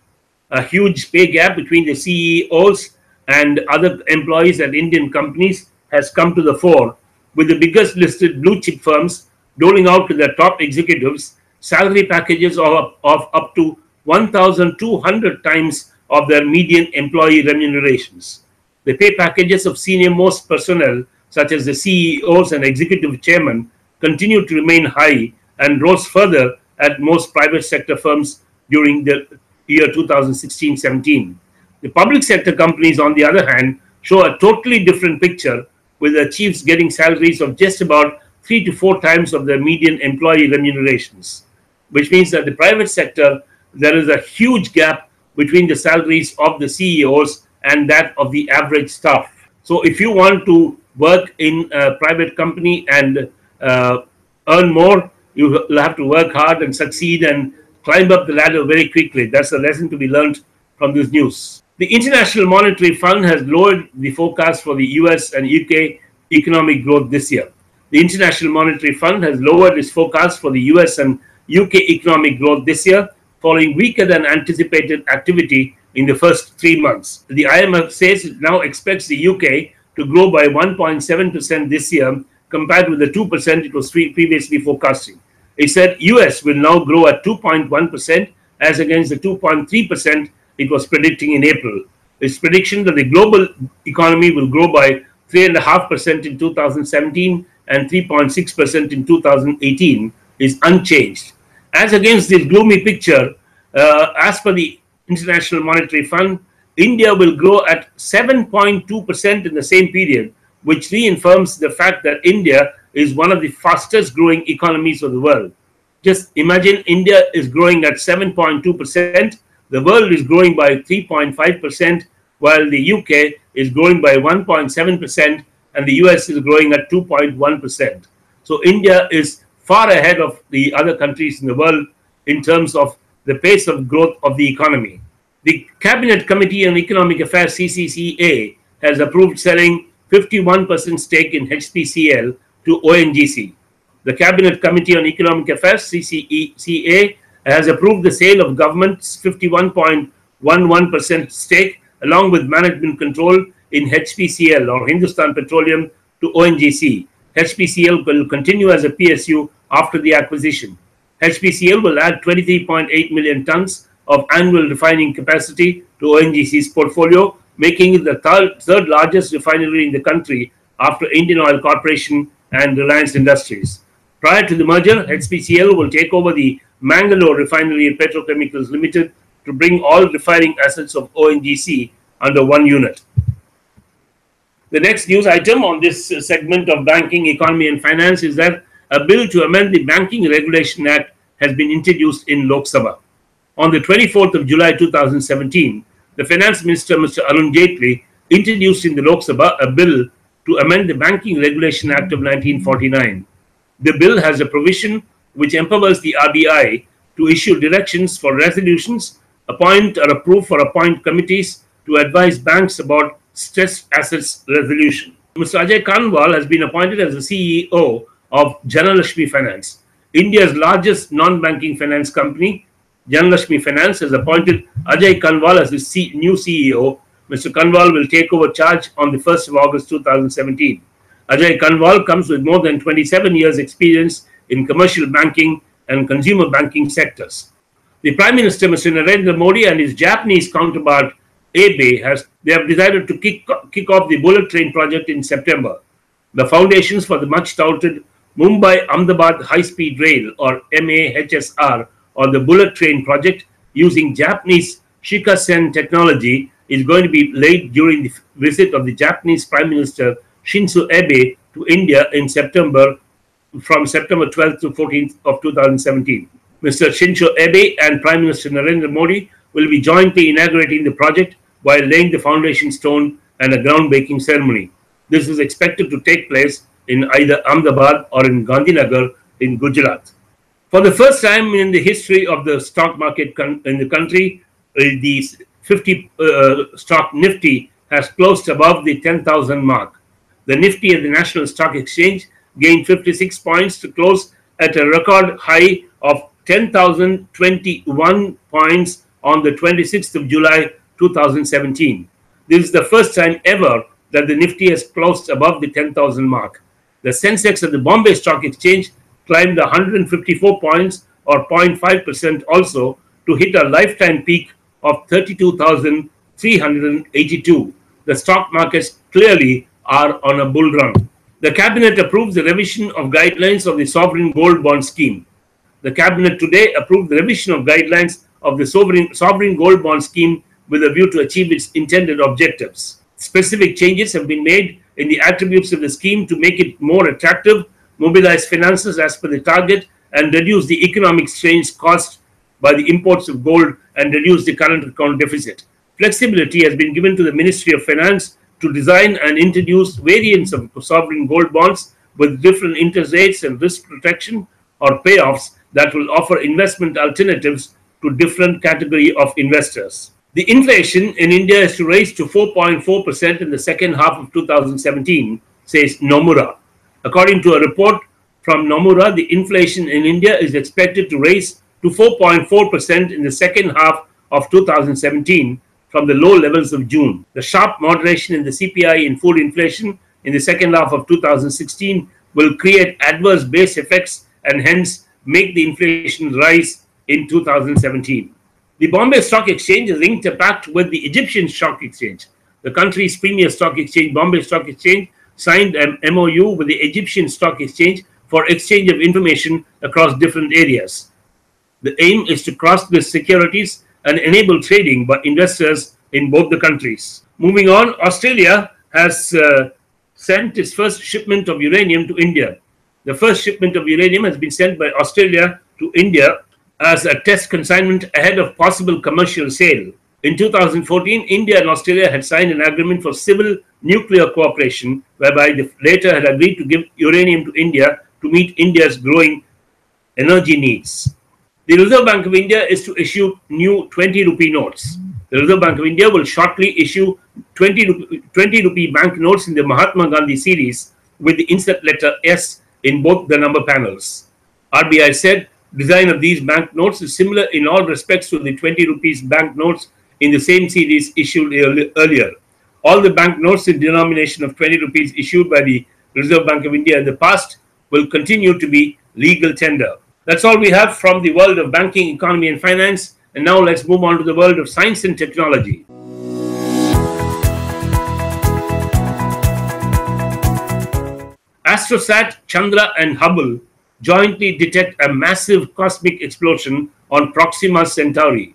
A huge pay gap between the CEOs and other employees at Indian companies has come to the fore, with the biggest listed blue chip firms doling out to their top executives salary packages of up to 1,200 times of their median employee remunerations. The pay packages of senior-most personnel, such as the CEOs and executive chairman, continue to remain high and rose further at most private sector firms during the year 2016-17. The public sector companies, on the other hand, show a totally different picture, with the chiefs getting salaries of just about 3 to 4 times of their median employee remunerations, which means that the private sector, there is a huge gap between the salaries of the CEOs and that of the average staff. So if you want to work in a private company and earn more, you will have to work hard and succeed and climb up the ladder very quickly. That's a lesson to be learned from this news. The International Monetary Fund has lowered the forecast for the US and UK economic growth this year. The International Monetary Fund has lowered its forecast for the US and UK economic growth this year, following weaker than anticipated activity in the first 3 months. The IMF says it now expects the UK to grow by 1.7% this year, compared with the 2% it was previously forecasting. It said US will now grow at 2.1% as against the 2.3% it was predicting in April. Its prediction that the global economy will grow by 3.5% in 2017 and 3.6% in 2018 is unchanged. As against this gloomy picture, as per the International Monetary Fund, India will grow at 7.2% in the same period, which reaffirms the fact that India is one of the fastest growing economies of the world. Just imagine India is growing at 7.2%, the world is growing by 3.5%, while the UK is growing by 1.7%, and the US is growing at 2.1%. So India is far ahead of the other countries in the world in terms of the pace of growth of the economy. The Cabinet Committee on Economic Affairs, CCCA, has approved selling 51% stake in HPCL to ONGC. The Cabinet Committee on Economic Affairs, CCCA, has approved the sale of government's 51.11% stake along with management control in HPCL or Hindustan Petroleum to ONGC. HPCL will continue as a PSU after the acquisition. HPCL will add 23.8 million tons of annual refining capacity to ONGC's portfolio, making it the third largest refinery in the country after Indian Oil Corporation and Reliance Industries. Prior to the merger, HPCL will take over the Mangalore Refinery and Petrochemicals Limited to bring all refining assets of ONGC under one unit. The next news item on this segment of banking, economy and finance is that a bill to amend the Banking Regulation Act has been introduced in Lok Sabha. On the 24th of July 2017, the Finance Minister, Mr. Arun Jaitley, introduced in the Lok Sabha a bill to amend the Banking Regulation Act of 1949. The bill has a provision which empowers the RBI to issue directions for resolutions, appoint or approve or appoint committees to advise banks about stressed assets resolution. Mr. Ajay Kanwal has been appointed as the CEO of Janalakshmi Finance, India's largest non-banking finance company. Janalakshmi Finance has appointed Ajay Kanwal as the new CEO. Mr. Kanwal will take over charge on the 1st of August 2017. Ajay Kanwal comes with more than 27 years' experience in commercial banking and consumer banking sectors. The Prime Minister, Mr. Narendra Modi, and his Japanese counterpart, Abe, have decided to kick off the bullet train project in September. The foundations for the much-touted Mumbai-Ahmedabad High-Speed Rail, or MAHSR, or the bullet train project using Japanese Shikasen technology is going to be laid during the visit of the Japanese Prime Minister Shinzo Abe to India in September, from September 12th to 14th of 2017. Mr. Shinzo Abe and Prime Minister Narendra Modi will be jointly inaugurating the project while laying the foundation stone and a groundbreaking ceremony. This is expected to take place in either Ahmedabad or in Gandhinagar in Gujarat. For the first time in the history of the stock market in the country, the 50 stock Nifty has closed above the 10,000 mark. The Nifty at the National Stock Exchange gained 56 points to close at a record high of 10,021 points on the 26th of July 2017. This is the first time ever that the Nifty has closed above the 10,000 mark. The Sensex at the Bombay Stock Exchange climbed 154 points or 0.5% also to hit a lifetime peak of 32,382. The stock markets clearly are on a bull run. The Cabinet approves the revision of guidelines of the sovereign gold bond scheme. The Cabinet today approved the revision of guidelines of the sovereign gold bond scheme with a view to achieve its intended objectives. Specific changes have been made in the attributes of the scheme to make it more attractive, mobilize finances as per the target, and reduce the economic strains caused by the imports of gold and reduce the current account deficit. Flexibility has been given to the Ministry of Finance to design and introduce variants of sovereign gold bonds with different interest rates and risk protection or payoffs that will offer investment alternatives to different category of investors. The inflation in India is to rise to 4.4% in the second half of 2017, says Nomura. According to a report from Nomura, the inflation in India is expected to rise to 4.4% in the second half of 2017 from the low levels of June. The sharp moderation in the CPI in food inflation in the second half of 2016 will create adverse base effects and hence make the inflation rise in 2017. The Bombay Stock Exchange has inked a pact with the Egyptian Stock Exchange. The country's premier stock exchange, Bombay Stock Exchange, signed an MOU with the Egyptian Stock Exchange for exchange of information across different areas. The aim is to cross the securities and enable trading by investors in both the countries. Moving on, Australia has sent its first shipment of uranium to India. The first shipment of uranium has been sent by Australia to India as a test consignment ahead of possible commercial sale. In 2014, India and Australia had signed an agreement for civil nuclear cooperation, whereby the latter had agreed to give uranium to India to meet India's growing energy needs. The Reserve Bank of India is to issue new 20 rupee notes. The Reserve Bank of India will shortly issue 20 rupee bank notes in the Mahatma Gandhi series with the insert letter S in both the number panels. RBI said design of these bank notes is similar in all respects to the 20 rupees bank notes in the same series issued earlier. All the bank notes in denomination of 20 rupees issued by the Reserve Bank of India in the past will continue to be legal tender. That's all we have from the world of banking, economy, and finance. And now let's move on to the world of science and technology. AstroSat, Chandra, and Hubble jointly detect a massive cosmic explosion on Proxima Centauri.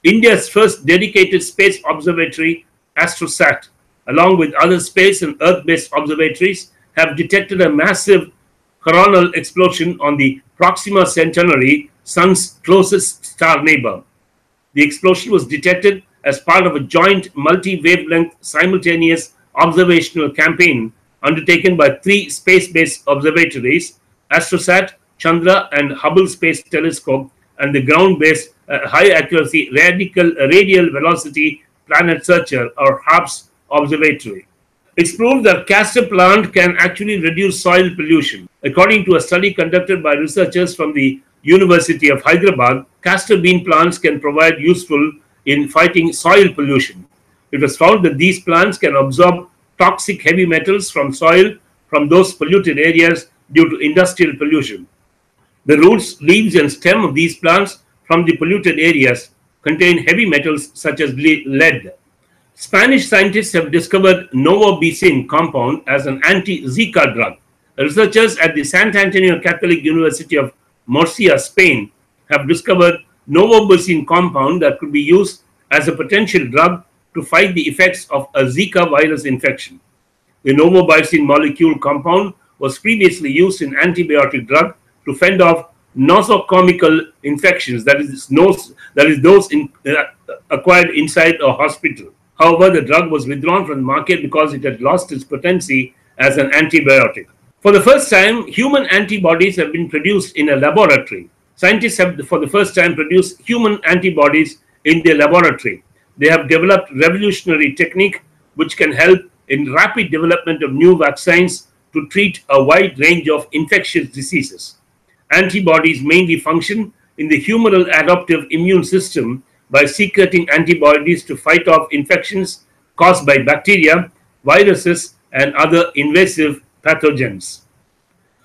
India's first dedicated space observatory, AstroSat, along with other space and Earth-based observatories, have detected a massive coronal explosion on the Proxima Centauri, Sun's closest star neighbor. The explosion was detected as part of a joint multi-wavelength simultaneous observational campaign undertaken by 3 space-based observatories, AstroSat, Chandra, and Hubble Space Telescope, and the ground-based high-accuracy radial velocity planet searcher, or HARPS, observatory. It's proved that castor plant can actually reduce soil pollution. According to a study conducted by researchers from the University of Hyderabad, castor bean plants can provide useful in fighting soil pollution. It was found that these plants can absorb toxic heavy metals from soil from those polluted areas due to industrial pollution. The roots, leaves, and stem of these plants from the polluted areas contain heavy metals such as lead. Spanish scientists have discovered novobicin compound as an anti-Zika drug. Researchers at the San Antonio Catholic University of Murcia, Spain, have discovered novobicin compound that could be used as a potential drug to fight the effects of a Zika virus infection. The novobicin molecule compound was previously used in antibiotic drug to fend off nosocomial infections, that is those acquired inside a hospital. However, the drug was withdrawn from the market because it had lost its potency as an antibiotic. For the first time, human antibodies have been produced in a laboratory. Scientists have for the first time produced human antibodies in their laboratory. They have developed revolutionary technique which can help in rapid development of new vaccines to treat a wide range of infectious diseases. Antibodies mainly function in the humoral adaptive immune system by secreting antibodies to fight off infections caused by bacteria, viruses, and other invasive pathogens.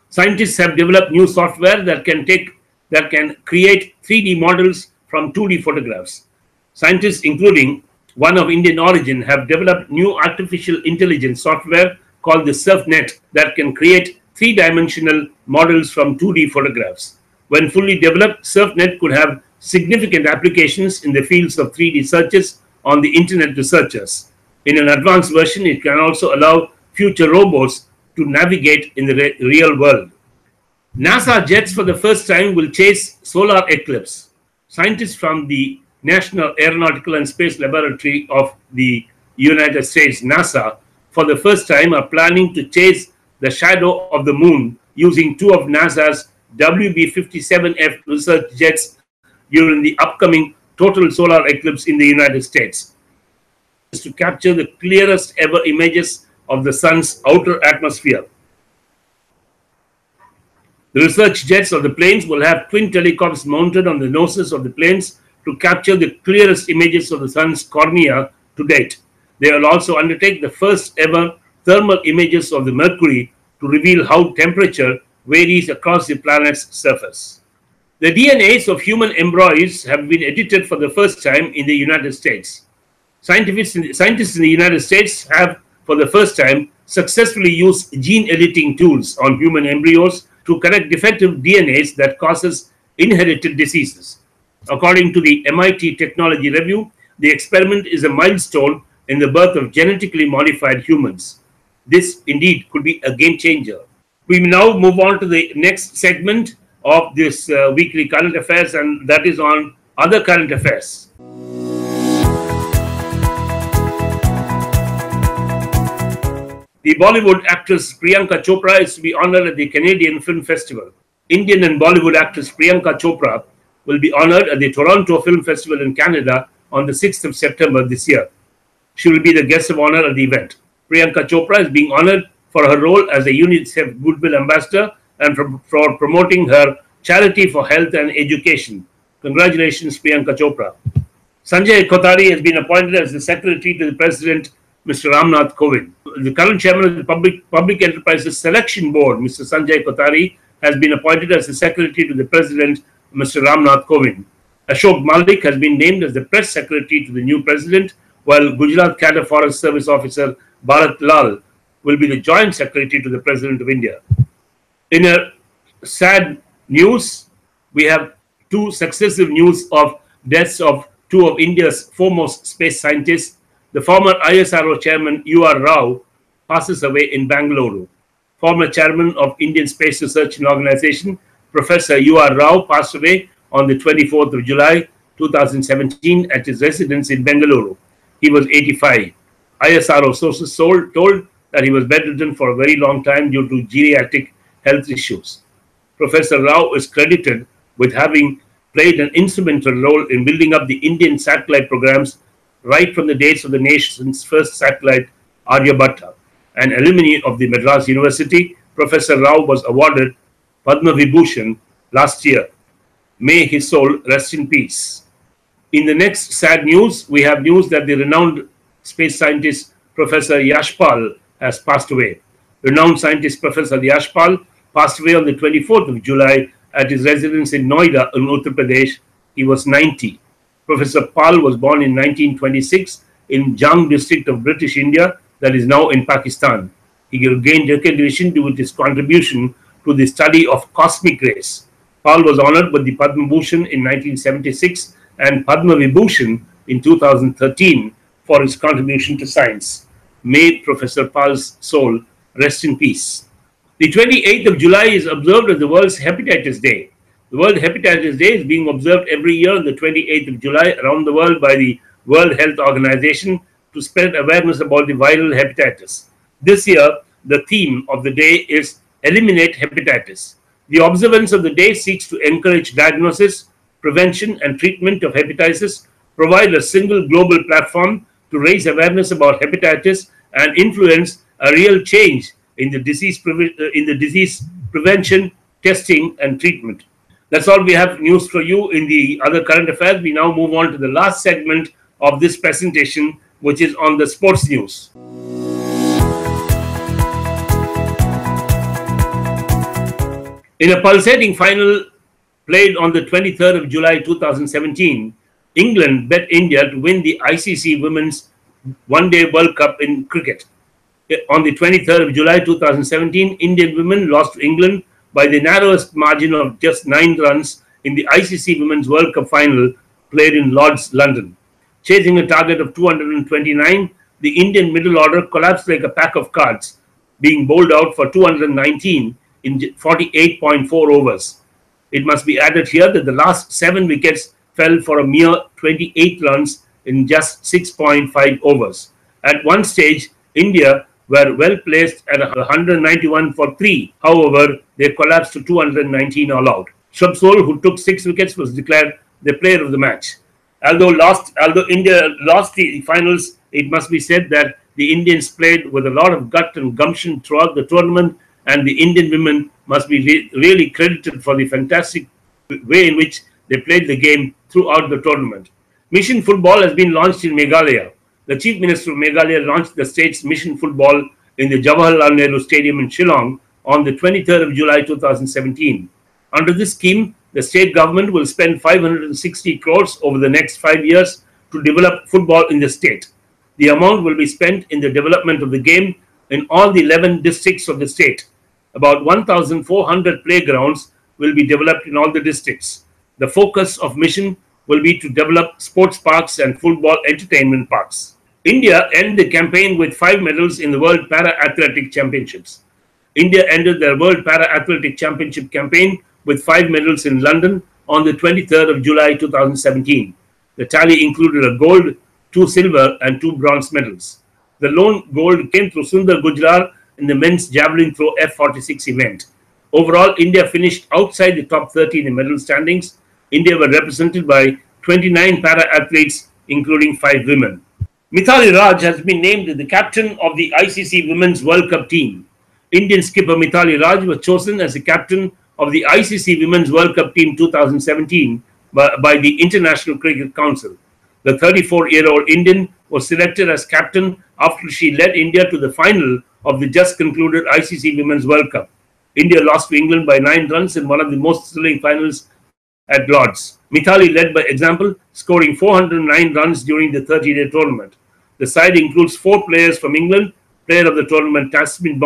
Scientists have developed new software that can create 3D models from 2D photographs. Scientists, including one of Indian origin, have developed new artificial intelligence software called the SurfNet that can create 3-dimensional models from 2D photographs. When fully developed, SurfNet could have significant applications in the fields of 3D searches on the internet researchers. In an advanced version, it can also allow future robots to navigate in the real world. NASA jets for the first time will chase solar eclipse. Scientists from the National Aeronautical and Space Laboratory of the United States, NASA, for the first time are planning to chase the shadow of the moon using 2 of NASA's WB-57F research jets during the upcoming total solar eclipse in the United States, to capture the clearest ever images of the sun's outer atmosphere. The research jets of the planes will have twin telescopes mounted on the noses of the planes to capture the clearest images of the sun's cornea to date. They will also undertake the first ever thermal images of the Mercury to reveal how temperature varies across the planet's surface. The DNAs of human embryos have been edited for the first time in the United States. Scientists in the United States have, for the first time, successfully used gene editing tools on human embryos to correct defective DNAs that causes inherited diseases. According to the MIT Technology Review, the experiment is a milestone in the birth of genetically modified humans. This indeed could be a game changer. We now move on to the next segment of this weekly current affairs, and that is on other current affairs. The Bollywood actress Priyanka Chopra is to be honored at the Canadian Film Festival. Indian and Bollywood actress Priyanka Chopra will be honored at the Toronto Film Festival in Canada on the 6th of September this year. She will be the guest of honor at the event. Priyanka Chopra is being honored for her role as a UNICEF Goodwill Ambassador and for promoting her charity for health and education. Congratulations, Priyanka Chopra. Sanjay Kothari has been appointed as the Secretary to the President, Mr. Ramnath Kovind. The current chairman of the Public Enterprises Selection Board, Mr. Sanjay Kothari, has been appointed as the Secretary to the President, Mr. Ramnath Kovind. Ashok Malik has been named as the Press Secretary to the new President, while Gujarat Cadre Forest Service Officer Bharat Lal will be the Joint Secretary to the President of India. In a sad news, we have two successive news of deaths of two of India's foremost space scientists. The former ISRO chairman U.R. Rao passes away in Bangalore. Former chairman of Indian Space Research Organization, Professor U.R. Rao, passed away on the 24th of July 2017 at his residence in Bangalore. He was 85. ISRO sources told that he was bedridden for a very long time due to geriatric health issues. Professor Rao is credited with having played an instrumental role in building up the Indian satellite programs right from the days of the nation's first satellite, Aryabhatta. An alumni of the Madras University, Professor Rao was awarded Padma Vibhushan last year. May his soul rest in peace. In the next sad news, we have news that the renowned space scientist Professor Yashpal has passed away. Renowned scientist Professor Yashpal passed away on the 24th of July at his residence in Noida in Uttar Pradesh. He was 90. Professor Pal was born in 1926 in Jang district of British India, that is now in Pakistan. He gained recognition due to his contribution to the study of cosmic rays. Pal was honored with the Padma Bhushan in 1976 and Padma Vibhushan in 2013 for his contribution to science. May Professor Pal's soul rest in peace. The 28th of July is observed as the World's Hepatitis Day. The World Hepatitis Day is being observed every year on the 28th of July around the world by the World Health Organization to spread awareness about the viral hepatitis. This year, the theme of the day is Eliminate Hepatitis. The observance of the day seeks to encourage diagnosis, prevention, and treatment of hepatitis, provide a single global platform to raise awareness about hepatitis, and influence a real change in the disease prevention, testing, and treatment. That's all we have news for you in the other current affairs. We now move on to the last segment of this presentation, which is on the sports news. In a pulsating final played on the 23rd of July 2017, England bet India to win the ICC Women's One Day World Cup in cricket. On the 23rd of July 2017, Indian women lost to England by the narrowest margin of just 9 runs in the ICC Women's World Cup final played in Lord's, London. Chasing a target of 229, the Indian middle order collapsed like a pack of cards, being bowled out for 219 in 48.4 overs. It must be added here that the last 7 wickets fell for a mere 28 runs in just 6.5 overs. At one stage, India were well placed at 191 for 3. However, they collapsed to 219 all out. Shabsol, who took 6 wickets, was declared the player of the match. Although India lost the finals, it must be said that the Indians played with a lot of gut and gumption throughout the tournament, and the Indian women must be really credited for the fantastic way in which they played the game throughout the tournament. Mission Football has been launched in Meghalaya. The Chief Minister of Meghalaya launched the state's Mission Football in the Jawaharlal Nehru Stadium in Shillong on the 23rd of July 2017. Under this scheme, the state government will spend 560 crores over the next 5 years to develop football in the state. The amount will be spent in the development of the game in all the 11 districts of the state. About 1,400 playgrounds will be developed in all the districts. The focus of Mission will be to develop sports parks and football entertainment parks. India ended the campaign with 5 medals in the World Para-Athletic Championships. India ended their World Para-Athletic Championship campaign with 5 medals in London on the 23rd of July 2017. The tally included a gold, 2 silver, and 2 bronze medals. The lone gold came through Sundar Gujrar in the men's javelin throw F46 event. Overall, India finished outside the top 30 in the medal standings. India were represented by 29 para-athletes, including 5 women. Mithali Raj has been named the captain of the ICC Women's World Cup team. Indian skipper Mithali Raj was chosen as the captain of the ICC Women's World Cup Team 2017 by the International Cricket Council. The 34-year-old Indian was selected as captain after she led India to the final of the just concluded ICC Women's World Cup. India lost to England by 9 runs in one of the most thrilling finals at Lord's. Mithali led by example, scoring 409 runs during the 30-day tournament. The side includes 4 players from England: player of the tournament Tasmin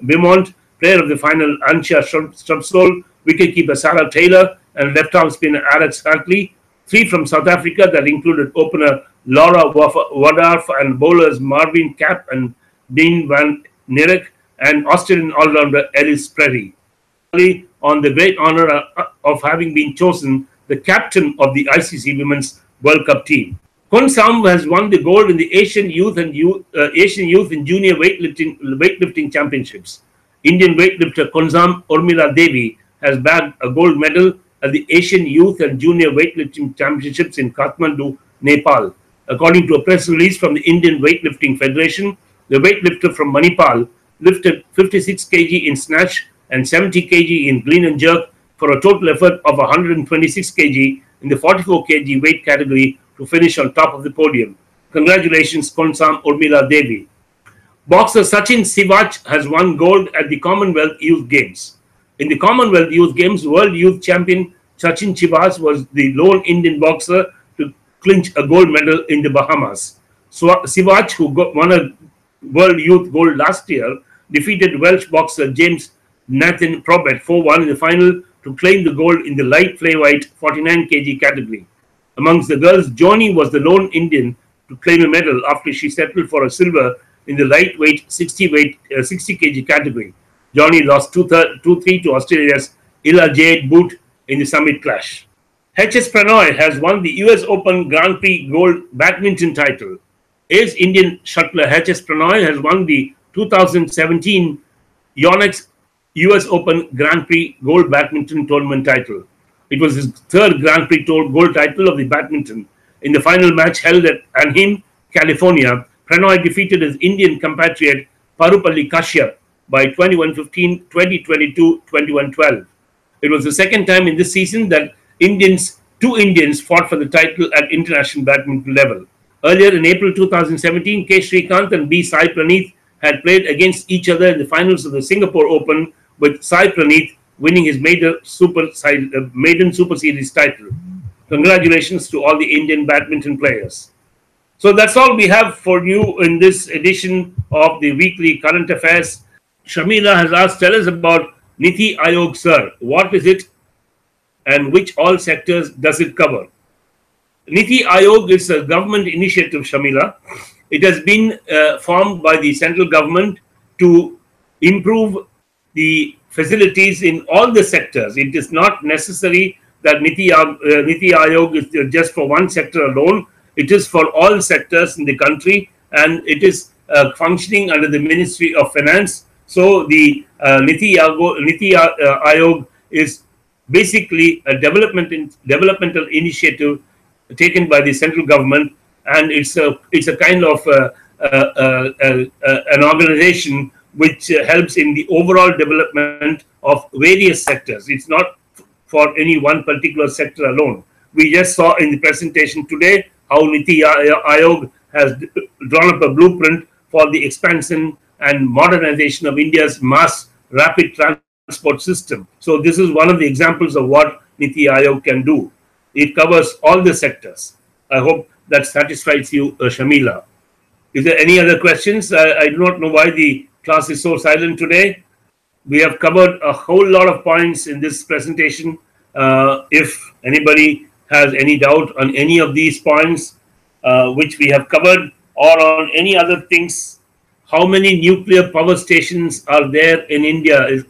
Beaumont, player of the final Ansha Strubsol, wicketkeeper Sarah Taylor, and left-arm spinner Alex Hartley. 3 from South Africa that included opener Laura Wadarf and bowlers Marvin Kapp and Dean van Nierek, and Australian all-rounder Ellis Prairie. On the great honor of having been chosen the captain of the ICC Women's World Cup team. Kon Sam has won the gold in the Asian Youth and Junior weightlifting championships. Indian weightlifter Konsam Urmila Devi has bagged a gold medal at the Asian Youth and Junior weightlifting championships in Kathmandu, Nepal. According to a press release from the Indian Weightlifting Federation, the weightlifter from Manipal lifted 56 kg in snatch and 70 kg in clean and jerk for a total effort of 126 kg in the 44 kg weight category to finish on top of the podium. Congratulations, Konsam Urmila Devi. Boxer Sachin Sivach has won gold at the Commonwealth Youth Games. In the Commonwealth Youth Games, World Youth Champion Sachin Sivach was the lone Indian boxer to clinch a gold medal in the Bahamas. Sivach, who won a World Youth Gold last year, defeated Welsh boxer James Nathan Probert 4-1 in the final to claim the gold in the light flyweight 49 kg category. Amongst the girls, Joni was the lone Indian to claim a medal after she settled for a silver in the lightweight 60 kg category. Joni lost 2-3 to Australia's Ila Jade Boot in the summit clash. HS Pranoy has won the US Open Grand Prix Gold Badminton title. Ace Indian shuttler HS Pranoy has won the 2017 Yonex US Open Grand Prix Gold Badminton Tournament title. It was his 3rd Grand Prix Gold title of the badminton. In the final match held at Anaheim, California, Pranoy defeated his Indian compatriot Parupalli Kashyap by 21-15, 20-22, 21-12. It was the second time in this season that two Indians fought for the title at international badminton level. Earlier in April 2017, K. Srikanth and B. Sai Praneeth had played against each other in the finals of the Singapore Open, with Sai Praneeth winning his maiden Super Series title. Congratulations to all the Indian badminton players. So that's all we have for you in this edition of the weekly current affairs. Shamila has asked, tell us about Niti Aayog, sir. What is it and which all sectors does it cover? Niti Aayog is a government initiative, Shamila. It has been formed by the central government to improve the facilities in all the sectors. It is not necessary that Niti Aayog is just for one sector alone. It is for all sectors in the country, and it is functioning under the Ministry of Finance. So the Niti Aayog is basically a developmental initiative taken by the central government, and it's a kind of an organization which helps in the overall development of various sectors. It's not for any one particular sector alone. We just saw in the presentation today how Niti Aayog has drawn up a blueprint for the expansion and modernization of India's mass rapid transport system. So this is one of the examples of what Niti Aayog can do. It covers all the sectors. I hope that satisfies you, Shamila. Is there any other questions? I do not know why the class is so silent today. We have covered a whole lot of points in this presentation. If anybody has any doubt on any of these points, which we have covered, or on any other things, how many nuclear power stations are there in India? Is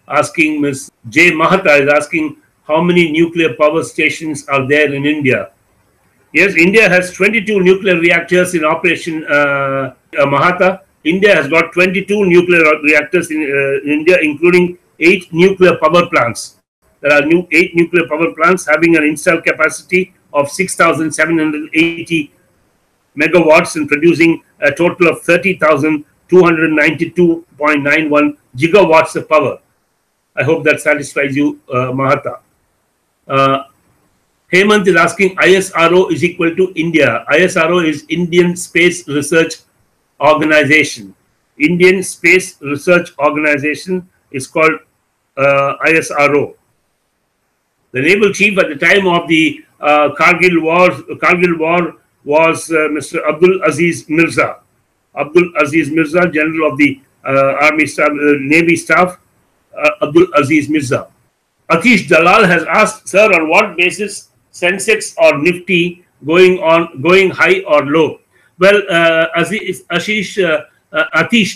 asking Ms. J. Mahata is asking how many nuclear power stations are there in India. Yes, India has 22 nuclear reactors in operation, Mahata. India has got 22 nuclear reactors in India, including 8 nuclear power plants. There are 8 nuclear power plants having an installed capacity of 6,780 megawatts and producing a total of 30,292.91 gigawatts of power. I hope that satisfies you, Mahata. Hemant is asking, ISRO is equal to India. ISRO is Indian Space Research Organization. Indian Space Research Organization is called ISRO. The naval chief at the time of the Kargil War was Mr. Abdul Aziz Mirza. Abdul Aziz Mirza, General of the Army Staff, Navy Staff, Abdul Aziz Mirza. Atish Dalal has asked, sir, on what basis Sensex or Nifty going high or low? Well, Atish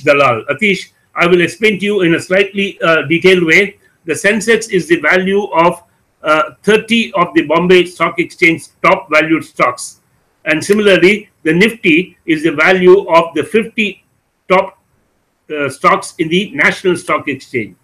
Dalal, Atish, I will explain to you in a slightly detailed way. The Sensex is the value of 30 of the Bombay Stock Exchange top valued stocks. And similarly, the Nifty is the value of the 50 top stocks in the National Stock Exchange.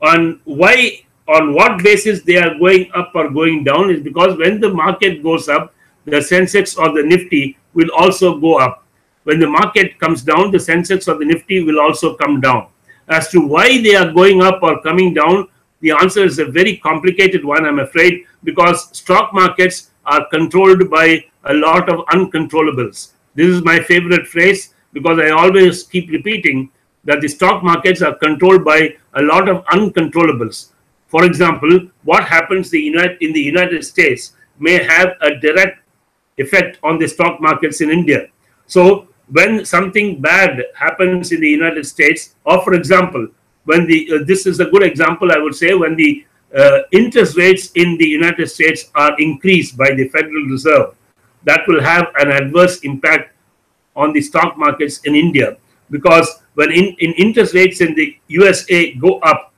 On what basis they are going up or going down is because when the market goes up, the Sensex or the Nifty will also go up. When the market comes down, the Sensex or the Nifty will also come down. As to why they are going up or coming down, the answer is a very complicated one, I'm afraid, because stock markets are controlled by a lot of uncontrollables. This is my favorite phrase because I always keep repeating that the stock markets are controlled by a lot of uncontrollables. For example, what happens in the United States may have a direct effect on the stock markets in India. So when something bad happens in the United States, or for example, when this is a good example, I would say, when the interest rates in the United States are increased by the Federal Reserve, that will have an adverse impact on the stock markets in India. Because when interest rates in the USA go up,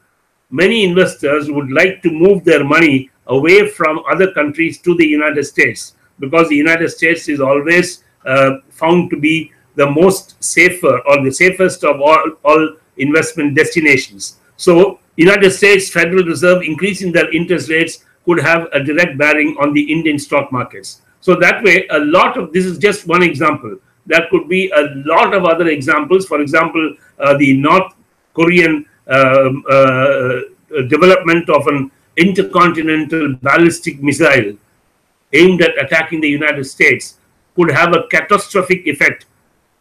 many investors would like to move their money away from other countries to the United States, because the United States is always found to be the most safer or the safest of all investment destinations. So United States Federal Reserve increasing their interest rates could have a direct bearing on the Indian stock markets. So that way, a lot of this is just one example. There could be a lot of other examples. For example, the North Korean development of an intercontinental ballistic missile aimed at attacking the United States could have a catastrophic effect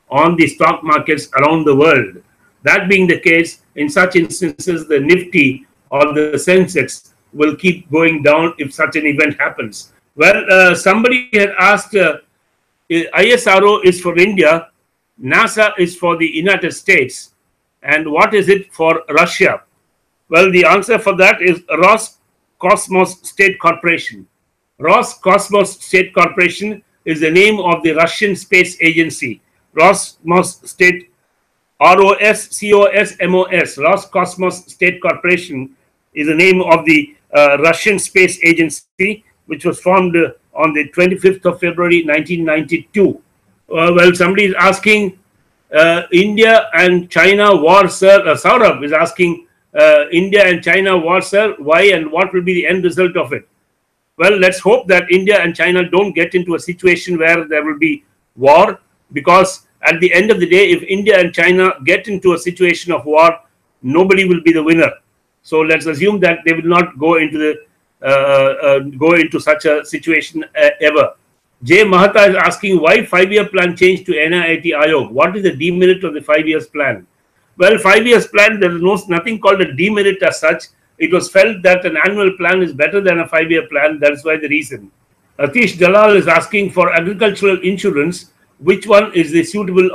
on the stock markets around the world. That being the case, in such instances, the Nifty or the Sensex will keep going down if such an event happens. Well, somebody had asked, ISRO is for India, NASA is for the United States, and what is it for Russia? Well, the answer for that is Roscosmos State Corporation. Roscosmos State Corporation is the name of the Russian space agency. Roscosmos State, ROSCOSMOS, Roscosmos State Corporation is the name of the Russian space agency, which was formed on the 25th of February 1992. Well, somebody is asking, India and China war, sir. Saurabh is asking, India and China war, sir. Why and what will be the end result of it? Well, let's hope that India and China don't get into a situation where there will be war, because at the end of the day, if India and China get into a situation of war, nobody will be the winner. So let's assume that they will not go into such a situation ever. Jay Mahata is asking, why 5-year plan change to NIIT Ayog? What is the demerit of the 5 years plan? Well, 5 years plan, there is nothing called a demerit as such. It was felt that an annual plan is better than a 5-year plan. That's why the reason. Atish Dalal is asking, for agricultural insurance, which one is the suitable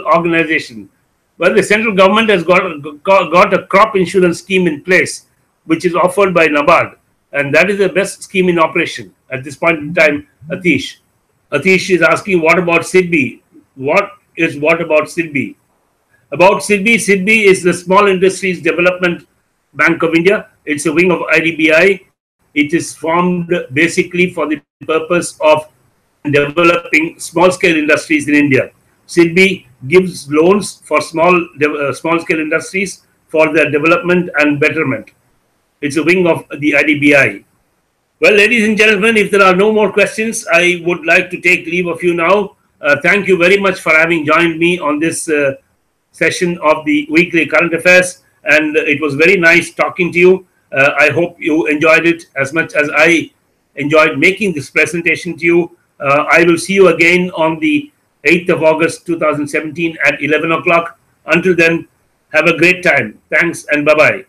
organization? Well, the central government has got a crop insurance scheme in place, which is offered by NABARD, and that is the best scheme in operation at this point in time. Atish is asking, what about SIDBI? What about SIDBI? About SIDBI, SIDBI is the Small Industries Development Bank of India. It's a wing of IDBI. It is formed basically for the purpose of developing small-scale industries in India. SIDBI gives loans for small-scale industries for their development and betterment. It's a wing of the IDBI. Well, ladies and gentlemen, if there are no more questions, I would like to take leave of you now. Thank you very much for having joined me on this session of the weekly current affairs, and it was very nice talking to you. I hope you enjoyed it as much as I enjoyed making this presentation to you. I will see you again on the 8th of August 2017 at 11 o'clock. Until then, have a great time. Thanks and bye-bye.